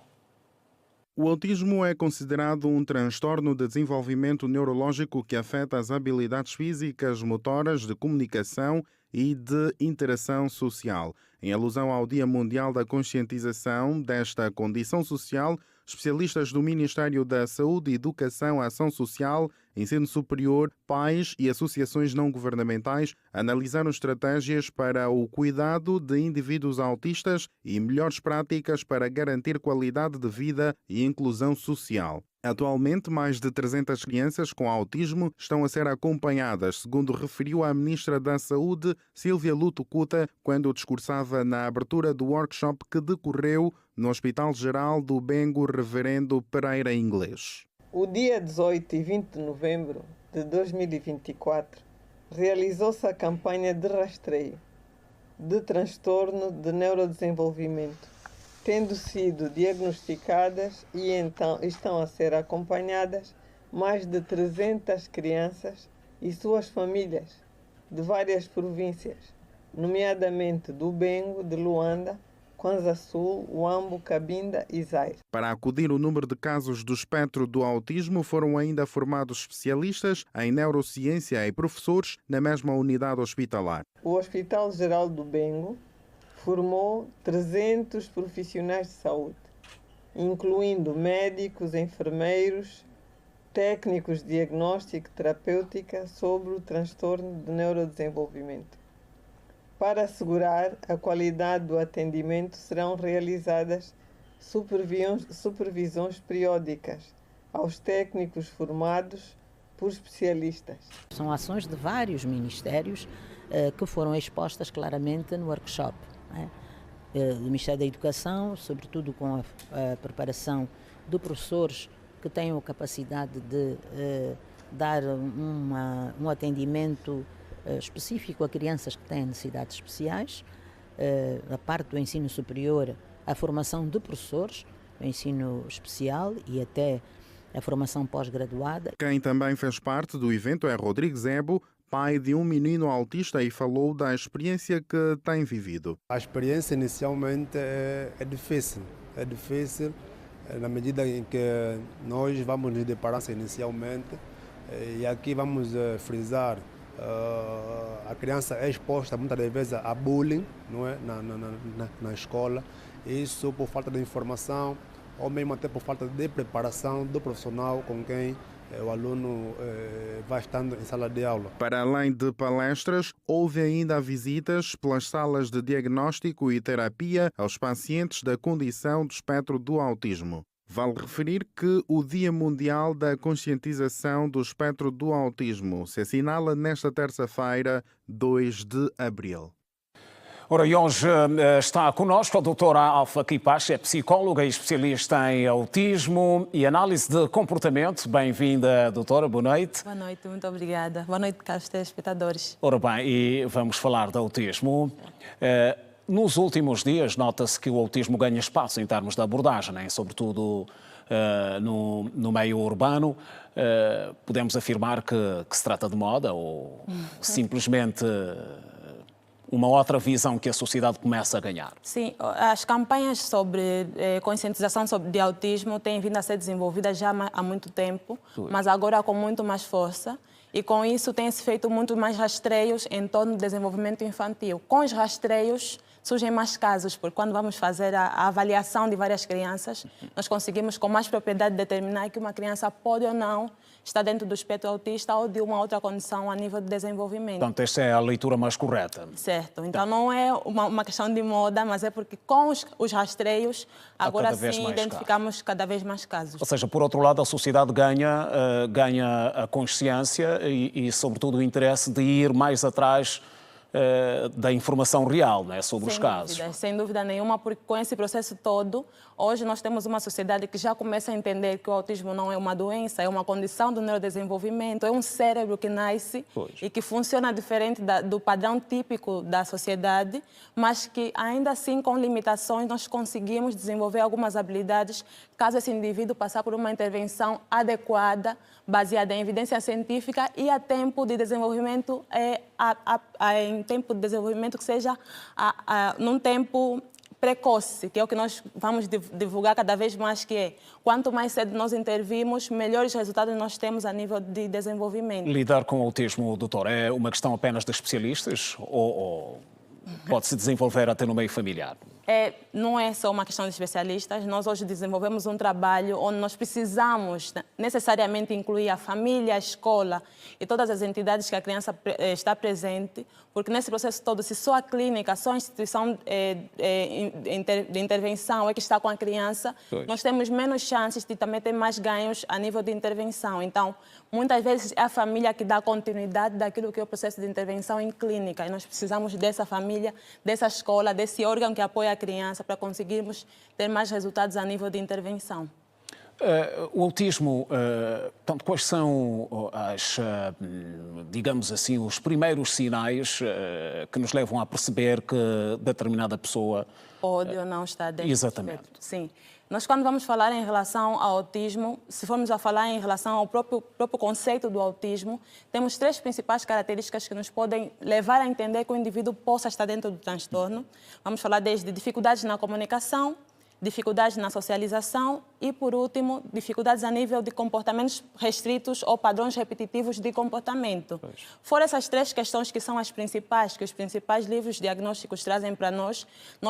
O autismo é considerado um transtorno de desenvolvimento neurológico que afeta as habilidades físicas, motoras, de comunicação e de interação social. Em alusão ao Dia Mundial da Conscientização desta condição social, especialistas do Ministério da Saúde, Educação, Ação Social, Ensino Superior, pais e associações não governamentais analisaram estratégias para o cuidado de indivíduos autistas e melhores práticas para garantir qualidade de vida e inclusão social. Atualmente, mais de 300 crianças com autismo estão a ser acompanhadas, segundo referiu a Ministra da Saúde, Silvia Lutucuta, quando discursava na abertura do workshop que decorreu no Hospital Geral do Bengo Reverendo Pereira Inglês. O dia 18 e 20 de novembro de 2024 realizou-se a campanha de rastreio de transtorno de neurodesenvolvimento, tendo sido diagnosticadas e então estão a ser acompanhadas mais de 300 crianças e suas famílias de várias províncias, nomeadamente do Bengo, de Luanda, Kwanza Sul, Huambo, Cabinda e Zaire. Para acudir o número de casos do espectro do autismo, foram ainda formados especialistas em neurociência e professores na mesma unidade hospitalar. O Hospital Geral do Bengo formou 300 profissionais de saúde, incluindo médicos, enfermeiros, técnicos de diagnóstico e terapêutica sobre o transtorno de neurodesenvolvimento. Para assegurar a qualidade do atendimento, serão realizadas supervisões periódicas aos técnicos formados por especialistas. São ações de vários ministérios que foram expostas claramente no workshop. Do Ministério da Educação, sobretudo com a preparação de professores que tenham a capacidade de dar um atendimento específico a crianças que têm necessidades especiais. A parte do ensino superior, a formação de professores, o ensino especial e até a formação pós-graduada. Quem também fez parte do evento é Rodrigo Zebo, pai de um menino autista, e falou da experiência que tem vivido. A experiência inicialmente é difícil na medida em que nós vamos nos deparar inicialmente, e aqui vamos frisar, a criança é exposta muitas vezes a bullying, não é? na escola, isso por falta de informação ou mesmo até por falta de preparação do profissional com quem o aluno vai estando em sala de aula. Para além de palestras, houve ainda visitas pelas salas de diagnóstico e terapia aos pacientes da condição do espectro do autismo. Vale referir que o Dia Mundial da Conscientização do Espectro do Autismo se assinala nesta terça-feira, 2 de abril. Ora, e hoje está connosco a doutora Alfa Kipache, é psicóloga e especialista em autismo e análise de comportamento. Bem-vinda, doutora, boa noite. Boa noite, muito obrigada. Boa noite, caros telespectadores. Ora bem, e vamos falar de autismo. Nos últimos dias, nota-se que o autismo ganha espaço em termos de abordagem, né? Sobretudo no meio urbano. Podemos afirmar que se trata de moda ou simplesmente uma outra visão que a sociedade começa a ganhar? Sim, as campanhas sobre conscientização de autismo têm vindo a ser desenvolvidas já há muito tempo, mas agora com muito mais força. E com isso tem-se feito muito mais rastreios em torno do desenvolvimento infantil. Com os rastreios surgem mais casos, porque quando vamos fazer a avaliação de várias crianças, nós conseguimos com mais propriedade determinar que uma criança pode ou não estar dentro do espectro autista ou de uma outra condição a nível de desenvolvimento. Portanto, esta é a leitura mais correta. Certo. Então não é uma questão de moda, mas é porque com os rastreios, agora sim identificamos cada vez mais casos. Ou seja, por outro lado, a sociedade ganha a consciência e, sobretudo, o interesse de ir mais atrás da informação real, né, sobre os casos. Sem dúvida nenhuma, porque com esse processo todo, hoje nós temos uma sociedade que já começa a entender que o autismo não é uma doença, é uma condição do neurodesenvolvimento, é um cérebro que nasce e que funciona diferente do padrão típico da sociedade, mas que ainda assim, com limitações, nós conseguimos desenvolver algumas habilidades caso esse indivíduo passar por uma intervenção adequada, baseada em evidência científica e a tempo de desenvolvimento, em tempo de desenvolvimento que seja num tempo precoce, que é o que nós vamos divulgar cada vez mais, que é quanto mais cedo nós intervimos, melhores resultados nós temos a nível de desenvolvimento. Lidar com o autismo, doutor, é uma questão apenas de especialistas ou pode-se desenvolver até no meio familiar? Não é só uma questão de especialistas. Nós hoje desenvolvemos um trabalho onde nós precisamos necessariamente incluir a família, a escola e todas as entidades que a criança está presente, porque nesse processo todo, se só a clínica, só a instituição de intervenção é que está com a criança, nós temos menos chances de também ter mais ganhos a nível de intervenção. Então, muitas vezes é a família que dá continuidade daquilo que é o processo de intervenção em clínica e nós precisamos dessa família, dessa escola, desse órgão que apoia a criança para conseguirmos ter mais resultados a nível de intervenção. O autismo, portanto, quais são digamos assim, os primeiros sinais que nos levam a perceber que determinada pessoa pode ou não estar dentro? Exatamente. Sim. Nós, quando vamos falar em relação ao autismo, se formos a falar em relação ao próprio conceito do autismo, temos 3 principais características que nos podem levar a entender que o indivíduo possa estar dentro do transtorno. Vamos falar desde dificuldades na comunicação, dificuldades na socialização e, por último, dificuldades a nível de comportamentos restritos ou padrões repetitivos de comportamento. Fora essas 3 questões que são as principais, que os principais livros diagnósticos trazem para nós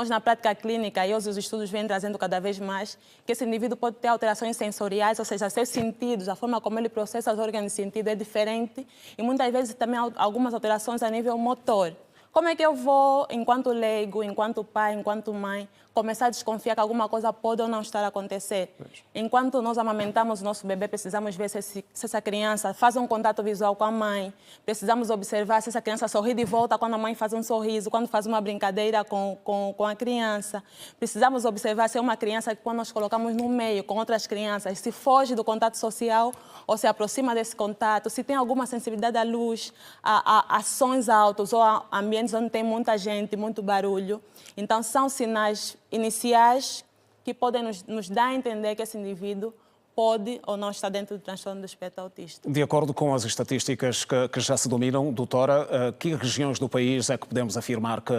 na prática clínica, e hoje os estudos vêm trazendo cada vez mais, que esse indivíduo pode ter alterações sensoriais, ou seja, seus sentidos, a forma como ele processa os órgãos de sentido é diferente e muitas vezes também algumas alterações a nível motor. Como é que eu vou, enquanto leigo, enquanto pai, enquanto mãe, começar a desconfiar que alguma coisa pode ou não estar a acontecer? Enquanto nós amamentamos o nosso bebê, precisamos ver se essa criança faz um contato visual com a mãe, precisamos observar se essa criança sorri de volta quando a mãe faz um sorriso, quando faz uma brincadeira com a criança. Precisamos observar se é uma criança que, quando nós colocamos no meio com outras crianças, se foge do contato social ou se aproxima desse contato, se tem alguma sensibilidade à luz, a sons altos ou a ambientes onde tem muita gente, muito barulho. Então, são sinais iniciais que podem nos dar a entender que esse indivíduo pode ou não estar dentro do transtorno do espectro autista. De acordo com as estatísticas que já se dominam, doutora, que regiões do país é que podemos afirmar que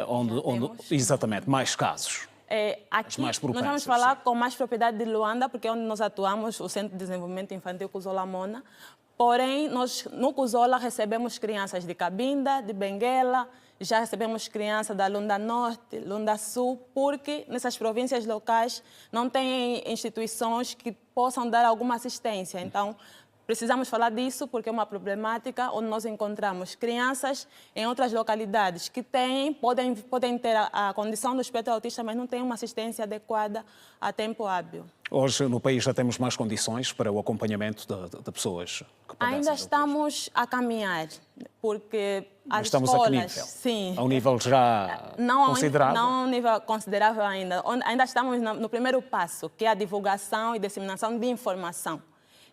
onde exatamente mais casos? Aqui mais nós vamos falar com mais propriedade de Luanda, porque é onde nós atuamos, o Centro de Desenvolvimento Infantil Kuzola Mona. Porém, nós no Kuzola recebemos crianças de Cabinda, de Benguela, já recebemos crianças da Lunda Norte, Lunda Sul, porque nessas províncias locais não têm instituições que possam dar alguma assistência. Então, precisamos falar disso porque é uma problemática onde nós encontramos crianças em outras localidades que podem ter a condição do espectro autista, mas não têm uma assistência adequada a tempo hábil. Hoje no país já temos mais condições para o acompanhamento de pessoas que padecem. Ainda estamos a caminhar, porque as estamos escolas... a que nível? Sim. A um nível já considerável? Não a um nível considerável ainda. Ainda estamos no primeiro passo, que é a divulgação e disseminação de informação.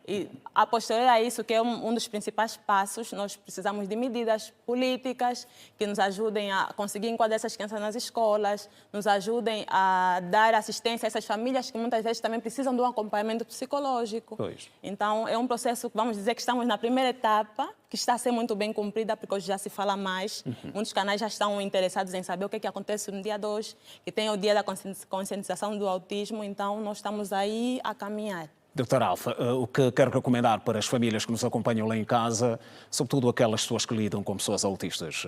E a posterior a isso, que é um dos principais passos, nós precisamos de medidas políticas que nos ajudem a conseguir enquadrar essas crianças nas escolas, nos ajudem a dar assistência a essas famílias que muitas vezes também precisam de um acompanhamento psicológico. Então, é um processo, vamos dizer que estamos na primeira etapa, que está a ser muito bem cumprida, porque hoje já se fala mais. Muitos canais já estão interessados em saber o que acontece no dia 2, que tem o dia da conscientização do autismo, então nós estamos aí a caminhar. Doutora Alfa, o que quero recomendar para as famílias que nos acompanham lá em casa, sobretudo aquelas pessoas que lidam com pessoas autistas?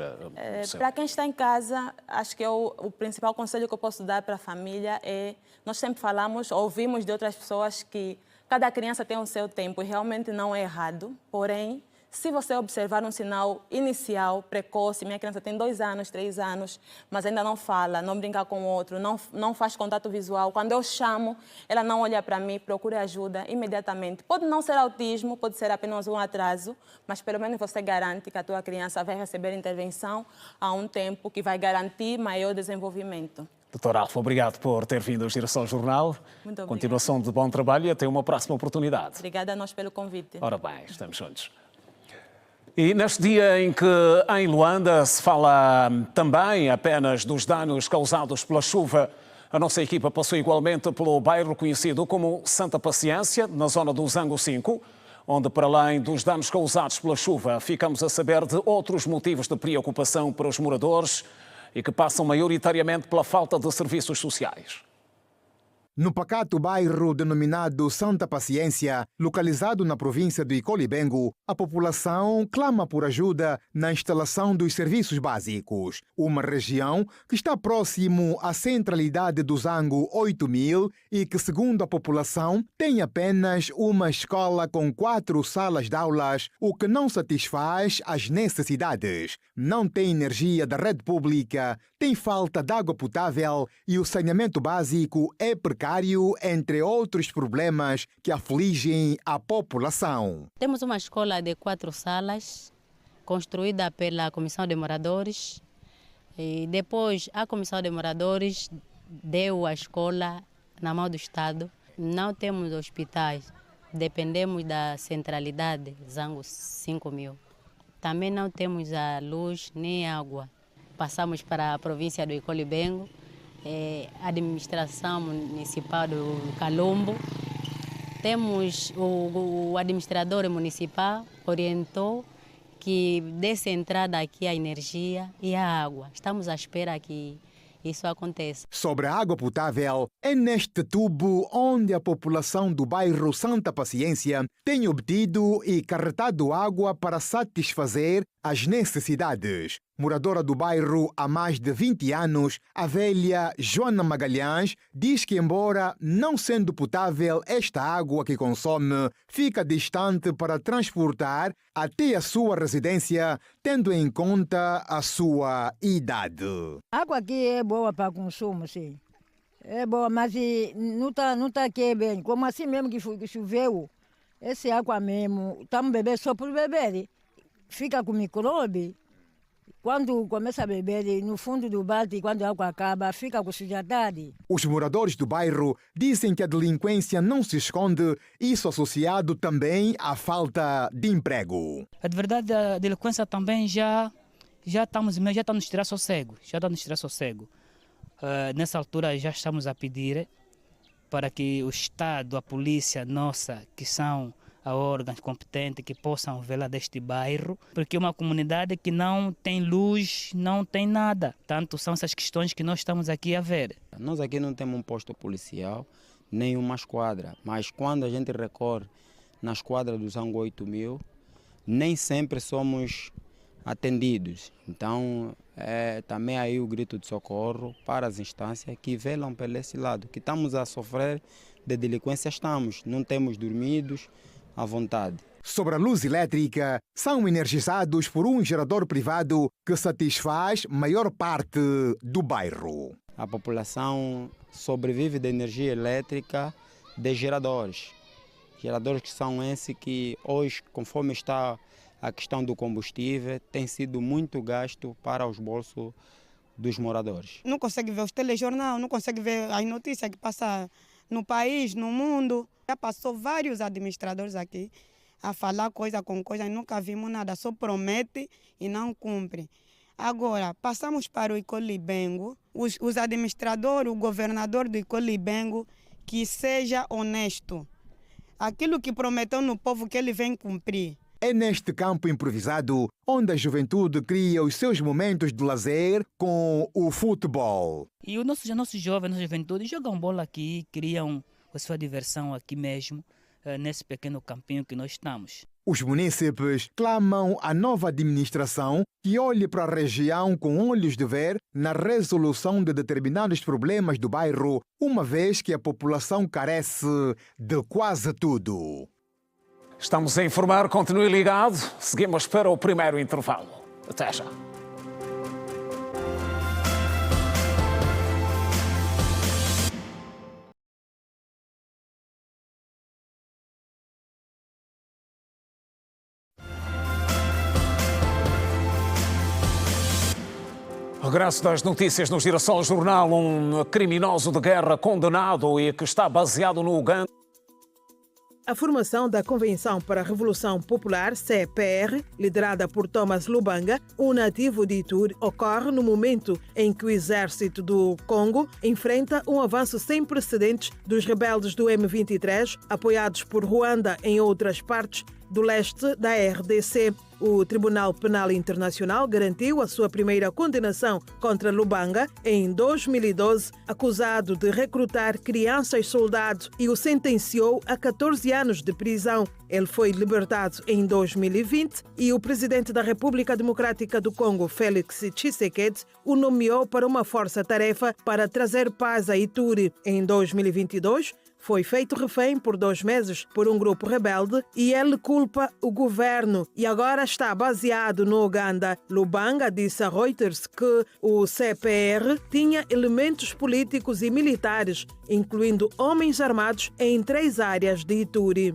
Para quem está em casa, acho que o principal conselho que eu posso dar para a família é, nós sempre falamos, ouvimos de outras pessoas que cada criança tem o seu tempo e realmente não é errado, porém, se você observar um sinal inicial, precoce, minha criança tem 2 anos, 3 anos, mas ainda não fala, não brinca com o outro, não faz contato visual. Quando eu chamo, ela não olha para mim, procure ajuda imediatamente. Pode não ser autismo, pode ser apenas um atraso, mas pelo menos você garante que a tua criança vai receber intervenção a um tempo que vai garantir maior desenvolvimento. Doutora Alfa, obrigado por ter vindo ao Girassol Jornal. Muito obrigada. Continuação de bom trabalho e até uma próxima oportunidade. Obrigada a nós pelo convite. Ora bem, estamos juntos. E neste dia em que em Luanda se fala também apenas dos danos causados pela chuva, a nossa equipa passou igualmente pelo bairro conhecido como Santa Paciência, na zona do Zango 5, onde, para além dos danos causados pela chuva, ficamos a saber de outros motivos de preocupação para os moradores e que passam maioritariamente pela falta de serviços sociais. No pacato bairro denominado Santa Paciência, localizado na província de Icolibengo, a população clama por ajuda na instalação dos serviços básicos. Uma região que está próximo à centralidade do Zango 8000 e que, segundo a população, tem apenas uma escola com 4 salas de aulas, o que não satisfaz as necessidades. Não tem energia da rede pública, tem falta de água potável e o saneamento básico é precário, entre outros problemas que afligem a população. Temos uma escola de 4 salas, construída pela Comissão de Moradores. E depois, a Comissão de Moradores deu a escola na mão do Estado. Não temos hospitais, dependemos da centralidade, Zango 5.000. Também não temos a luz nem água. Passamos para a província do Icolibengo, administração municipal do Calombo. Temos o administrador municipal orientou que desse entrada aqui a energia e a água. Estamos à espera que isso aconteça. Sobre a água potável, é neste tubo onde a população do bairro Santa Paciência tem obtido e carretado água para satisfazer as necessidades. Moradora do bairro há mais de 20 anos, a velha Joana Magalhães diz que, embora não sendo potável esta água que consome, fica distante para transportar até a sua residência, tendo em conta a sua idade. A água aqui é boa para consumo, sim. É boa, mas não tá aqui bem. Como assim mesmo que choveu, essa água mesmo, estamos bebendo só por beber. Fica com micróbio. Quando começa a beber, no fundo do balde, quando a água acaba, fica com sujidade. Os moradores do bairro dizem que a delinquência não se esconde, isso associado também à falta de emprego. A verdade, a delinquência também já está nos tirar sossego. Nessa altura já estamos a pedir para que o Estado, a polícia nossa, que são órgãos competentes que possam velar deste bairro, porque é uma comunidade que não tem luz, não tem nada. Tanto são essas questões que nós estamos aqui a ver. Nós aqui não temos um posto policial, nem uma esquadra, mas quando a gente recorre na esquadra do Zango 8.000, nem sempre somos atendidos. Então, também aí o grito de socorro para as instâncias que velam pelo esse lado, que estamos a sofrer de delinquência, não temos dormidos à vontade. Sobre a luz elétrica, são energizados por um gerador privado que satisfaz maior parte do bairro. A população sobrevive de energia elétrica de geradores. Geradores que são esses que hoje, conforme está a questão do combustível, tem sido muito gasto para os bolsos dos moradores. Não consegue ver os telejornais, não consegue ver as notícias que passam no país, no mundo. Já passou vários administradores aqui a falar coisa com coisa e nunca vimos nada, só promete e não cumpre. Agora, passamos para o Icolibengo, os administradores, o governador do Icolibengo, que seja honesto. Aquilo que prometeu no povo que ele vem cumprir. É neste campo improvisado onde a juventude cria os seus momentos de lazer com o futebol. E os nossos jovens, nossa juventude, jogam bola aqui, criam a sua diversão aqui mesmo, nesse pequeno campinho que nós estamos. Os munícipes clamam à nova administração que olhe para a região com olhos de ver na resolução de determinados problemas do bairro, uma vez que a população carece de quase tudo. Estamos a informar, continue ligado. Seguimos para o primeiro intervalo. Até já. Regresso das notícias no Girassol Jornal. Um criminoso de guerra condenado e que está baseado no Uganda. A formação da Convenção para a Revolução Popular, CPR, liderada por Thomas Lubanga, um nativo de Ituri, ocorre no momento em que o exército do Congo enfrenta um avanço sem precedentes dos rebeldes do M23, apoiados por Ruanda em outras partes do leste da RDC. O Tribunal Penal Internacional garantiu a sua primeira condenação contra Lubanga em 2012, acusado de recrutar crianças soldados, e o sentenciou a 14 anos de prisão. Ele foi libertado em 2020 e o presidente da República Democrática do Congo, Félix Tshisekedi, o nomeou para uma força-tarefa para trazer paz a Ituri. Em 2022, foi feito refém por 2 meses por um grupo rebelde e ele culpa o governo e agora está baseado no Uganda. Lubanga disse a Reuters que o CPR tinha elementos políticos e militares, incluindo homens armados em 3 áreas de Ituri.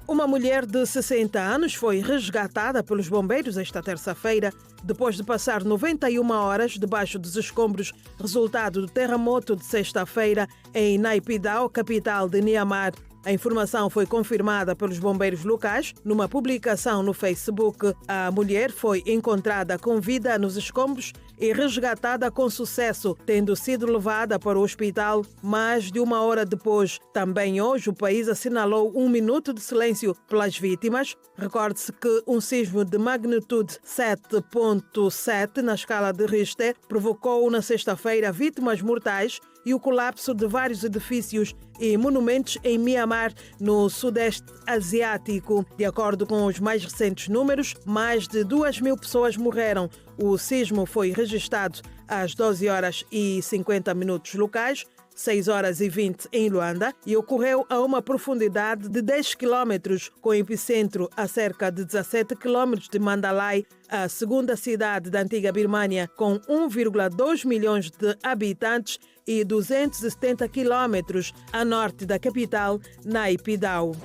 Uma mulher de 60 anos foi resgatada pelos bombeiros esta terça-feira, depois de passar 91 horas debaixo dos escombros, resultado do terremoto de sexta-feira em Naypyidaw, capital de Myanmar. A informação foi confirmada pelos bombeiros locais numa publicação no Facebook. A mulher foi encontrada com vida nos escombros e resgatada com sucesso, tendo sido levada para o hospital mais de uma hora depois. Também hoje o país assinalou 1 minuto de silêncio pelas vítimas. Recorde-se que um sismo de magnitude 7.7 na escala de Richter provocou na sexta-feira vítimas mortais e o colapso de vários edifícios e monumentos em Myanmar, no Sudeste Asiático. De acordo com os mais recentes números, mais de 2.000 pessoas morreram. O sismo foi registrado às 12 horas e 50 minutos locais, 6 horas e 20 em Luanda, e ocorreu a uma profundidade de 10 quilômetros, com epicentro a cerca de 17 quilômetros de Mandalay, a segunda cidade da antiga Birmânia, com 1,2 milhões de habitantes e 270 quilômetros a norte da capital, Naypyidaw.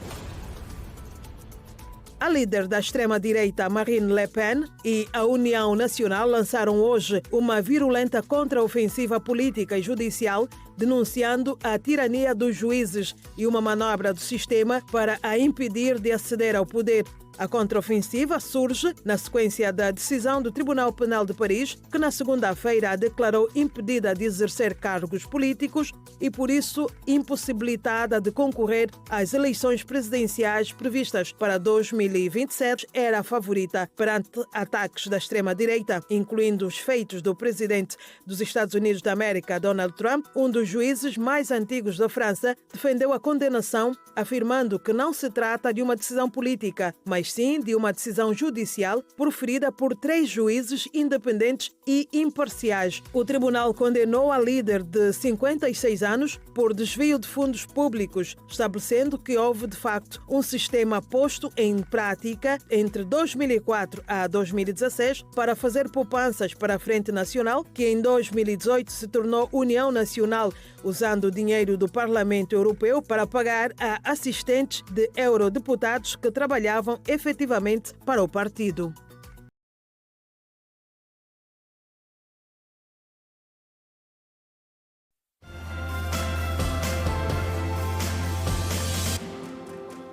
A líder da extrema-direita Marine Le Pen e a União Nacional lançaram hoje uma virulenta contraofensiva política e judicial, denunciando a tirania dos juízes e uma manobra do sistema para a impedir de aceder ao poder. A contraofensiva surge na sequência da decisão do Tribunal Penal de Paris, que na segunda-feira a declarou impedida de exercer cargos políticos e, por isso, impossibilitada de concorrer às eleições presidenciais previstas para 2027. Era a favorita perante ataques da extrema-direita, incluindo os feitos do presidente dos Estados Unidos da América, Donald Trump. Um dos juízes mais antigos da França defendeu a condenação, afirmando que não se trata de uma decisão política, mas sim de uma decisão judicial proferida por 3 juízes independentes e imparciais. O tribunal condenou a líder de 56 anos por desvio de fundos públicos, estabelecendo que houve de facto um sistema posto em prática entre 2004 a 2016 para fazer poupanças para a Frente Nacional, que em 2018 se tornou União Nacional, usando o dinheiro do Parlamento Europeu para pagar a assistentes de eurodeputados que trabalhavam efetivamente para o partido.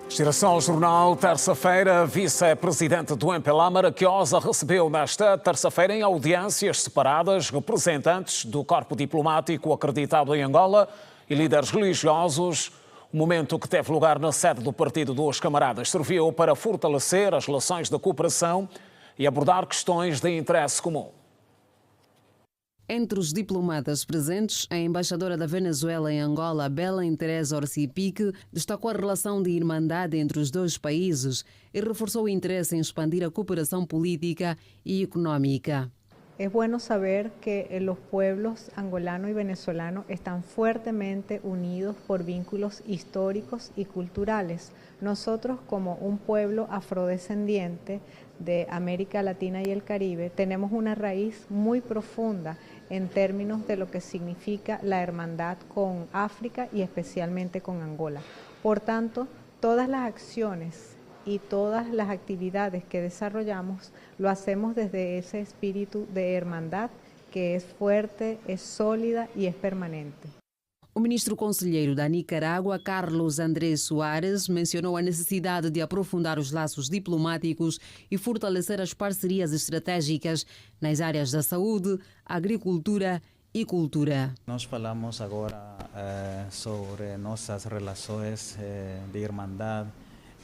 Direção ao jornal, terça-feira, vice-presidente do MPLA, Maraquiosa, recebeu nesta terça-feira em audiências separadas representantes do corpo diplomático acreditado em Angola e líderes religiosos. O momento que teve lugar na sede do Partido dos Camaradas serviu para fortalecer as relações de cooperação e abordar questões de interesse comum. Entre os diplomatas presentes, a embaixadora da Venezuela em Angola, Belém Teresa Orsipique, destacou a relação de irmandade entre os dois países e reforçou o interesse em expandir a cooperação política e económica. Es bueno saber que los pueblos angolano y venezolano están fuertemente unidos por vínculos históricos y culturales. Nosotros, como un pueblo afrodescendiente de América Latina y el Caribe, tenemos una raíz muy profunda en términos de lo que significa la hermandad con África y especialmente con Angola. Por tanto, todas las acciones y todas las actividades que desarrollamos lo hacemos desde ese espíritu de hermandad que es fuerte, es sólida y es permanente. O ministro conselheiro da Nicarágua, Carlos Andrés Soares, mencionou a necessidade de aprofundar os laços diplomáticos e fortalecer as parcerias estratégicas nas áreas da saúde, agricultura e cultura. Nós falamos agora sobre nossas relações de irmandade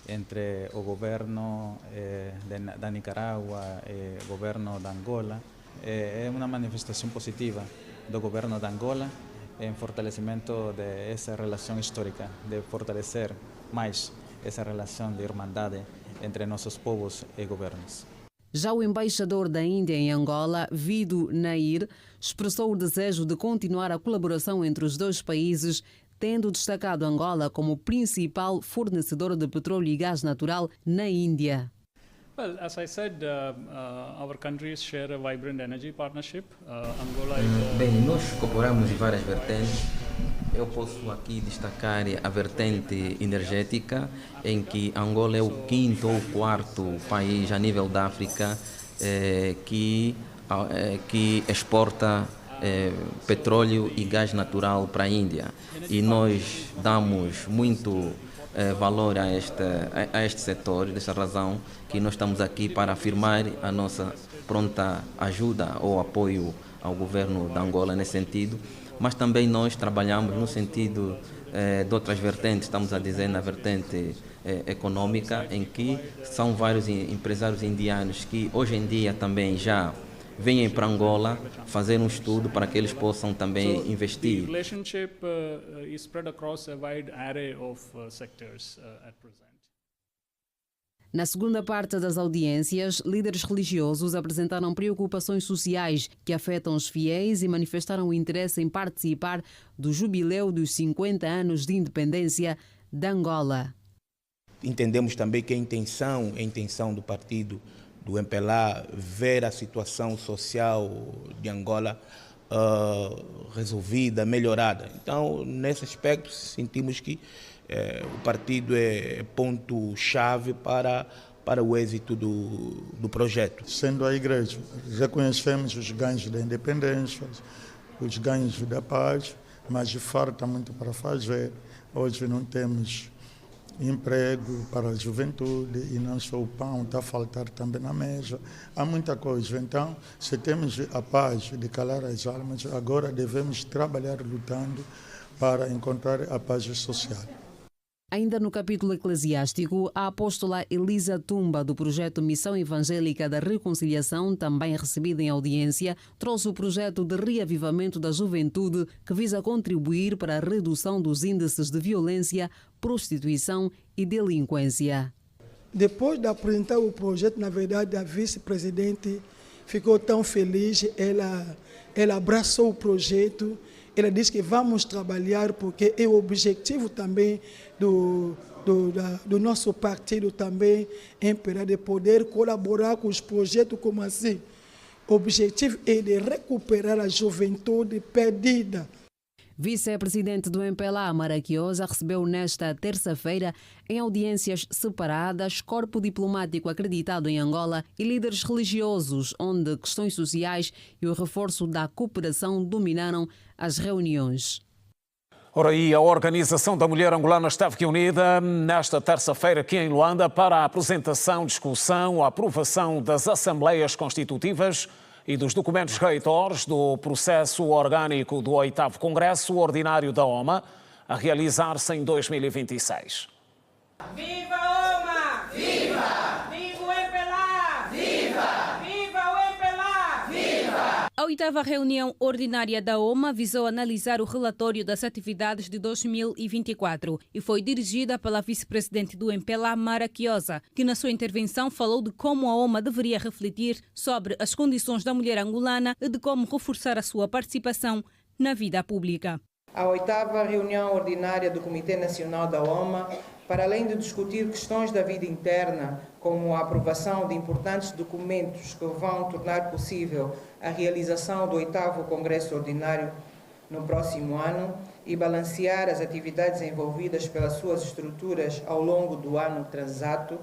entre o governo da Nicarágua e o governo da Angola. É uma manifestação positiva do governo da Angola em fortalecimento dessa relação histórica, de fortalecer mais essa relação de irmandade entre nossos povos e governos. Já o embaixador da Índia em Angola, Vidu Nair, expressou o desejo de continuar a colaboração entre os dois países, tendo destacado Angola como principal fornecedor de petróleo e gás natural na Índia. Well, as I said, our countries share a vibrant energy partnership. Angola is Bem, nós cooperamos em várias vertentes. Eu posso aqui destacar a vertente energética, em que Angola é o 5º ou 4º país a nível da África que exporta petróleo e gás natural para a Índia. E nós damos muito valor a este setor, dessa razão que nós estamos aqui para afirmar a nossa pronta ajuda ou apoio ao governo de Angola nesse sentido, mas também nós trabalhamos no sentido de outras vertentes, estamos a dizer na vertente econômica, em que são vários empresários indianos que hoje em dia também já vêm para Angola fazer um estudo para que eles possam também investir. The relationship is spread across a wide array of sectors at present. Na segunda parte das audiências, líderes religiosos apresentaram preocupações sociais que afetam os fiéis e manifestaram o interesse em participar do jubileu dos 50 anos de independência de Angola. Entendemos também que a intenção do partido do MPLA ver a situação social de Angola resolvida, melhorada. Então, nesse aspecto, sentimos que o partido é ponto-chave para o êxito do projeto. Sendo a igreja, reconhecemos os ganhos da independência, os ganhos da paz, mas falta muito para fazer. Hoje não temos emprego para a juventude e não só o pão, está a faltar também na mesa. Há muita coisa. Então, se temos a paz de calar as almas, agora devemos trabalhar lutando para encontrar a paz social. Ainda no capítulo eclesiástico, a apóstola Elisa Tumba, do projeto Missão Evangélica da Reconciliação, também recebida em audiência, trouxe o projeto de reavivamento da juventude que visa contribuir para a redução dos índices de violência, prostituição e delinquência. Depois de apresentar o projeto, na verdade, a vice-presidente ficou tão feliz, ela abraçou o projeto. Ela disse que vamos trabalhar porque é o objetivo também do nosso partido também, de poder colaborar com os projetos como assim. O objetivo é de recuperar a juventude perdida. Vice-presidente do MPLA, Maraquiosa, recebeu nesta terça-feira, em audiências separadas, corpo diplomático acreditado em Angola e líderes religiosos, onde questões sociais e o reforço da cooperação dominaram as reuniões. Ora, aí a Organização da Mulher Angolana esteve reunida nesta terça-feira aqui em Luanda para a apresentação, discussão, a aprovação das Assembleias Constitutivas e dos documentos reitores do processo orgânico do 8º Congresso Ordinário da OMA, a realizar-se em 2026. Viva a OMA! Viva! Viva o MPLA! Viva! Viva o MPLA! Viva! A 8ª reunião ordinária da OMA visou analisar o relatório das atividades de 2024 e foi dirigida pela vice-presidente do MPLA, Maraquiosa, que na sua intervenção falou de como a OMA deveria refletir sobre as condições da mulher angolana e de como reforçar a sua participação na vida pública. A 8ª reunião ordinária do Comitê Nacional da OMA, para além de discutir questões da vida interna, como a aprovação de importantes documentos que vão tornar possível a realização do 8º Congresso Ordinário no próximo ano e balancear as atividades envolvidas pelas suas estruturas ao longo do ano transato,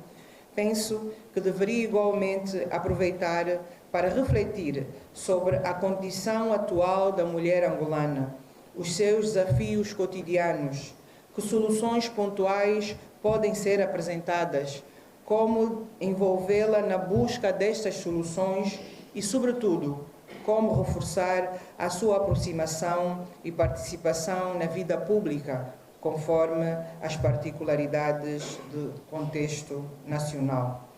penso que deveria igualmente aproveitar para refletir sobre a condição atual da mulher angolana, os seus desafios cotidianos, que soluções pontuais podem ser apresentadas, como envolvê-la na busca destas soluções e, sobretudo, como reforçar a sua aproximação e participação na vida pública, conforme as particularidades do contexto nacional.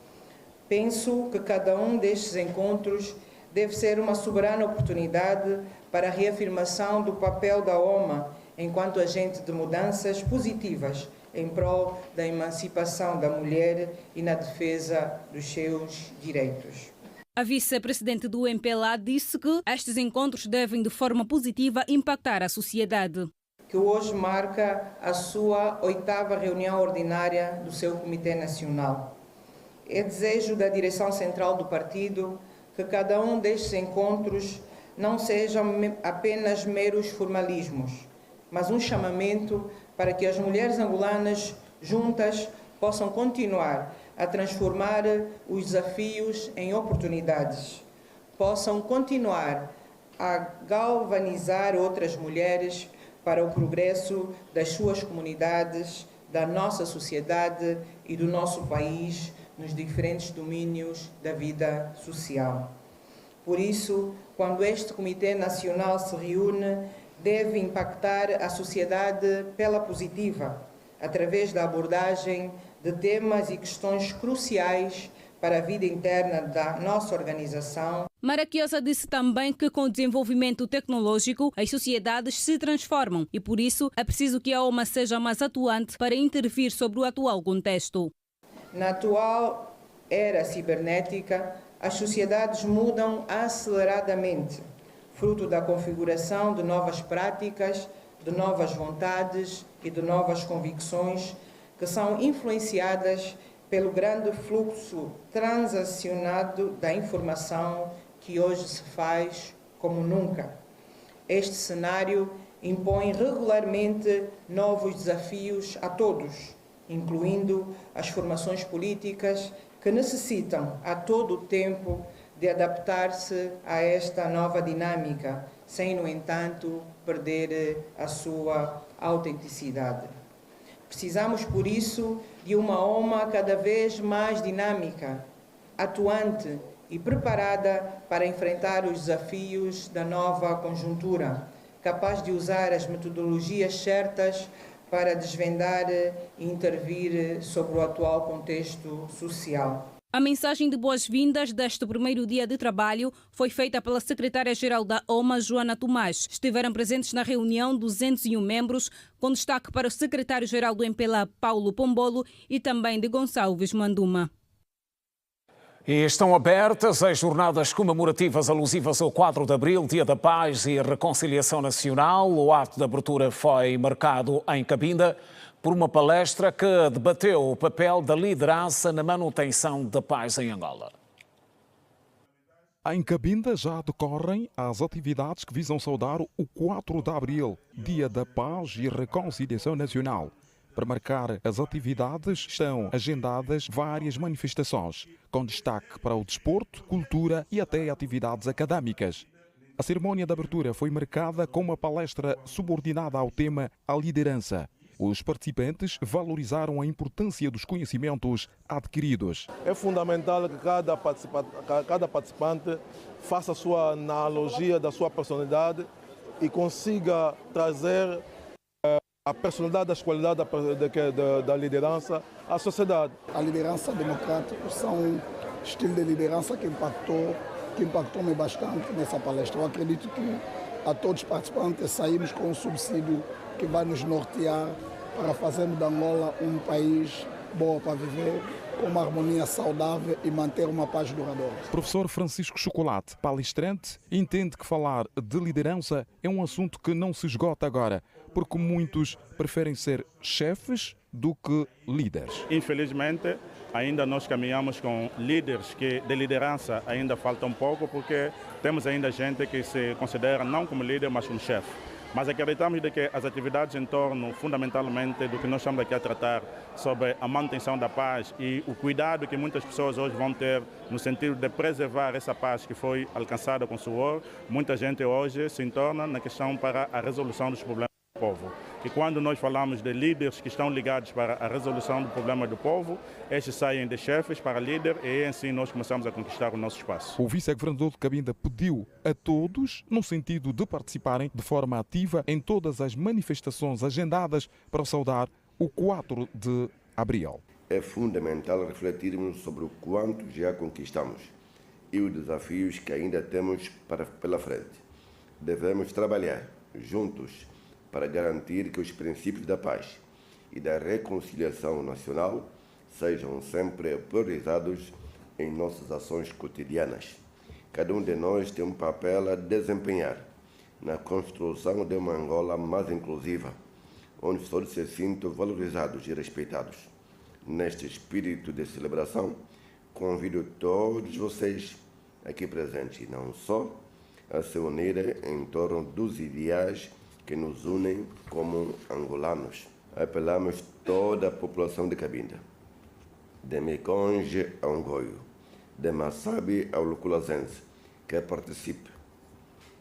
Penso que cada um destes encontros deve ser uma soberana oportunidade para a reafirmação do papel da OMA enquanto agente de mudanças positivas em prol da emancipação da mulher e na defesa dos seus direitos. A vice-presidente do MPLA disse que estes encontros devem de forma positiva impactar a sociedade. Que hoje marca a sua 8ª reunião ordinária do seu Comitê Nacional. É desejo da direção central do partido que cada um destes encontros não sejam apenas meros formalismos, mas um chamamento para que as mulheres angolanas juntas possam continuar a transformar os desafios em oportunidades, possam continuar a galvanizar outras mulheres para o progresso das suas comunidades, da nossa sociedade e do nosso país nos diferentes domínios da vida social. Por isso, quando este Comitê Nacional se reúne, deve impactar a sociedade pela positiva, através da abordagem de temas e questões cruciais para a vida interna da nossa organização. Maraquiosa disse também que com o desenvolvimento tecnológico as sociedades se transformam e por isso é preciso que a OMA seja mais atuante para intervir sobre o atual contexto. Na atual era cibernética, as sociedades mudam aceleradamente, fruto da configuração de novas práticas, de novas vontades e de novas convicções que são influenciadas pelo grande fluxo transacionado da informação que hoje se faz como nunca. Este cenário impõe regularmente novos desafios a todos, incluindo as formações políticas que necessitam a todo o tempo de adaptar-se a esta nova dinâmica, sem, no entanto, perder a sua autenticidade. Precisamos, por isso, de uma OMA cada vez mais dinâmica, atuante e preparada para enfrentar os desafios da nova conjuntura, capaz de usar as metodologias certas para desvendar e intervir sobre o atual contexto social. A mensagem de boas-vindas deste primeiro dia de trabalho foi feita pela secretária-geral da OMA, Joana Tomás. Estiveram presentes na reunião 201 membros, com destaque para o secretário-geral do MPLA, Paulo Pombolo, e também de Gonçalves Manduma. E estão abertas as jornadas comemorativas alusivas ao 4 de Abril, Dia da Paz e Reconciliação Nacional. O ato de abertura foi marcado em Cabinda por uma palestra que debateu o papel da liderança na manutenção da paz em Angola. Em Cabinda já decorrem as atividades que visam saudar o 4 de Abril, Dia da Paz e Reconciliação Nacional. Para marcar as atividades estão agendadas várias manifestações, com destaque para o desporto, cultura e até atividades académicas. A cerimónia de abertura foi marcada com uma palestra subordinada ao tema A Liderança. Os participantes valorizaram a importância dos conhecimentos adquiridos. É fundamental que cada participante faça a sua analogia da sua personalidade e consiga trazer a personalidade, as qualidades da liderança à sociedade. A liderança democrática são um estilo de liderança que impactou-me bastante nessa palestra. Eu acredito que a todos os participantes saímos com um subsídio que vai nos nortear para fazermos da Angola um país bom para viver, com uma harmonia saudável e manter uma paz duradoura. Professor Francisco Chocolate, palestrante, entende que falar de liderança é um assunto que não se esgota agora, porque muitos preferem ser chefes do que líderes. Infelizmente, ainda nós caminhamos com líderes que de liderança ainda falta um pouco, porque temos ainda gente que se considera não como líder, mas como chefe. Mas acreditamos de que as atividades em torno, fundamentalmente, do que nós estamos aqui a tratar sobre a manutenção da paz e o cuidado que muitas pessoas hoje vão ter no sentido de preservar essa paz que foi alcançada com suor, muita gente hoje se torna na questão para a resolução dos problemas do povo. E quando nós falamos de líderes que estão ligados para a resolução do problema do povo, estes saem de chefes para líder e assim nós começamos a conquistar o nosso espaço. O vice-governador de Cabinda pediu a todos, no sentido de participarem de forma ativa em todas as manifestações agendadas para saudar o 4 de Abril. É fundamental refletirmos sobre o quanto já conquistamos e os desafios que ainda temos pela frente. Devemos trabalhar juntos para garantir que os princípios da paz e da reconciliação nacional sejam sempre priorizados em nossas ações cotidianas. Cada um de nós tem um papel a desempenhar na construção de uma Angola mais inclusiva, onde todos se sintam valorizados e respeitados. Neste espírito de celebração, convido todos vocês aqui presentes, não só, a se unirem em torno dos ideais que nos unem como angolanos. Apelamos toda a população de Cabinda, de Meconge ao Ngoio, de Massabi ao Luculazense, que participe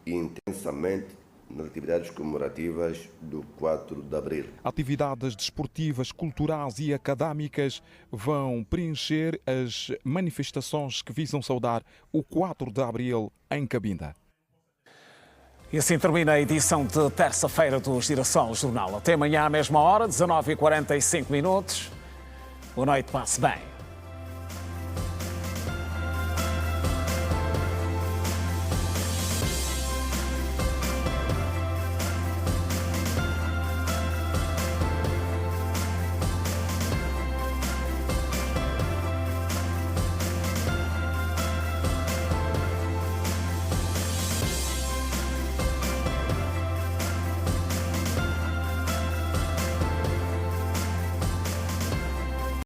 intensamente nas atividades comemorativas do 4 de abril. Atividades desportivas, culturais e académicas vão preencher as manifestações que visam saudar o 4 de abril em Cabinda. E assim termina a edição de terça-feira do Girassol Jornal. Até amanhã à mesma hora, 19h45. Boa noite, passe bem.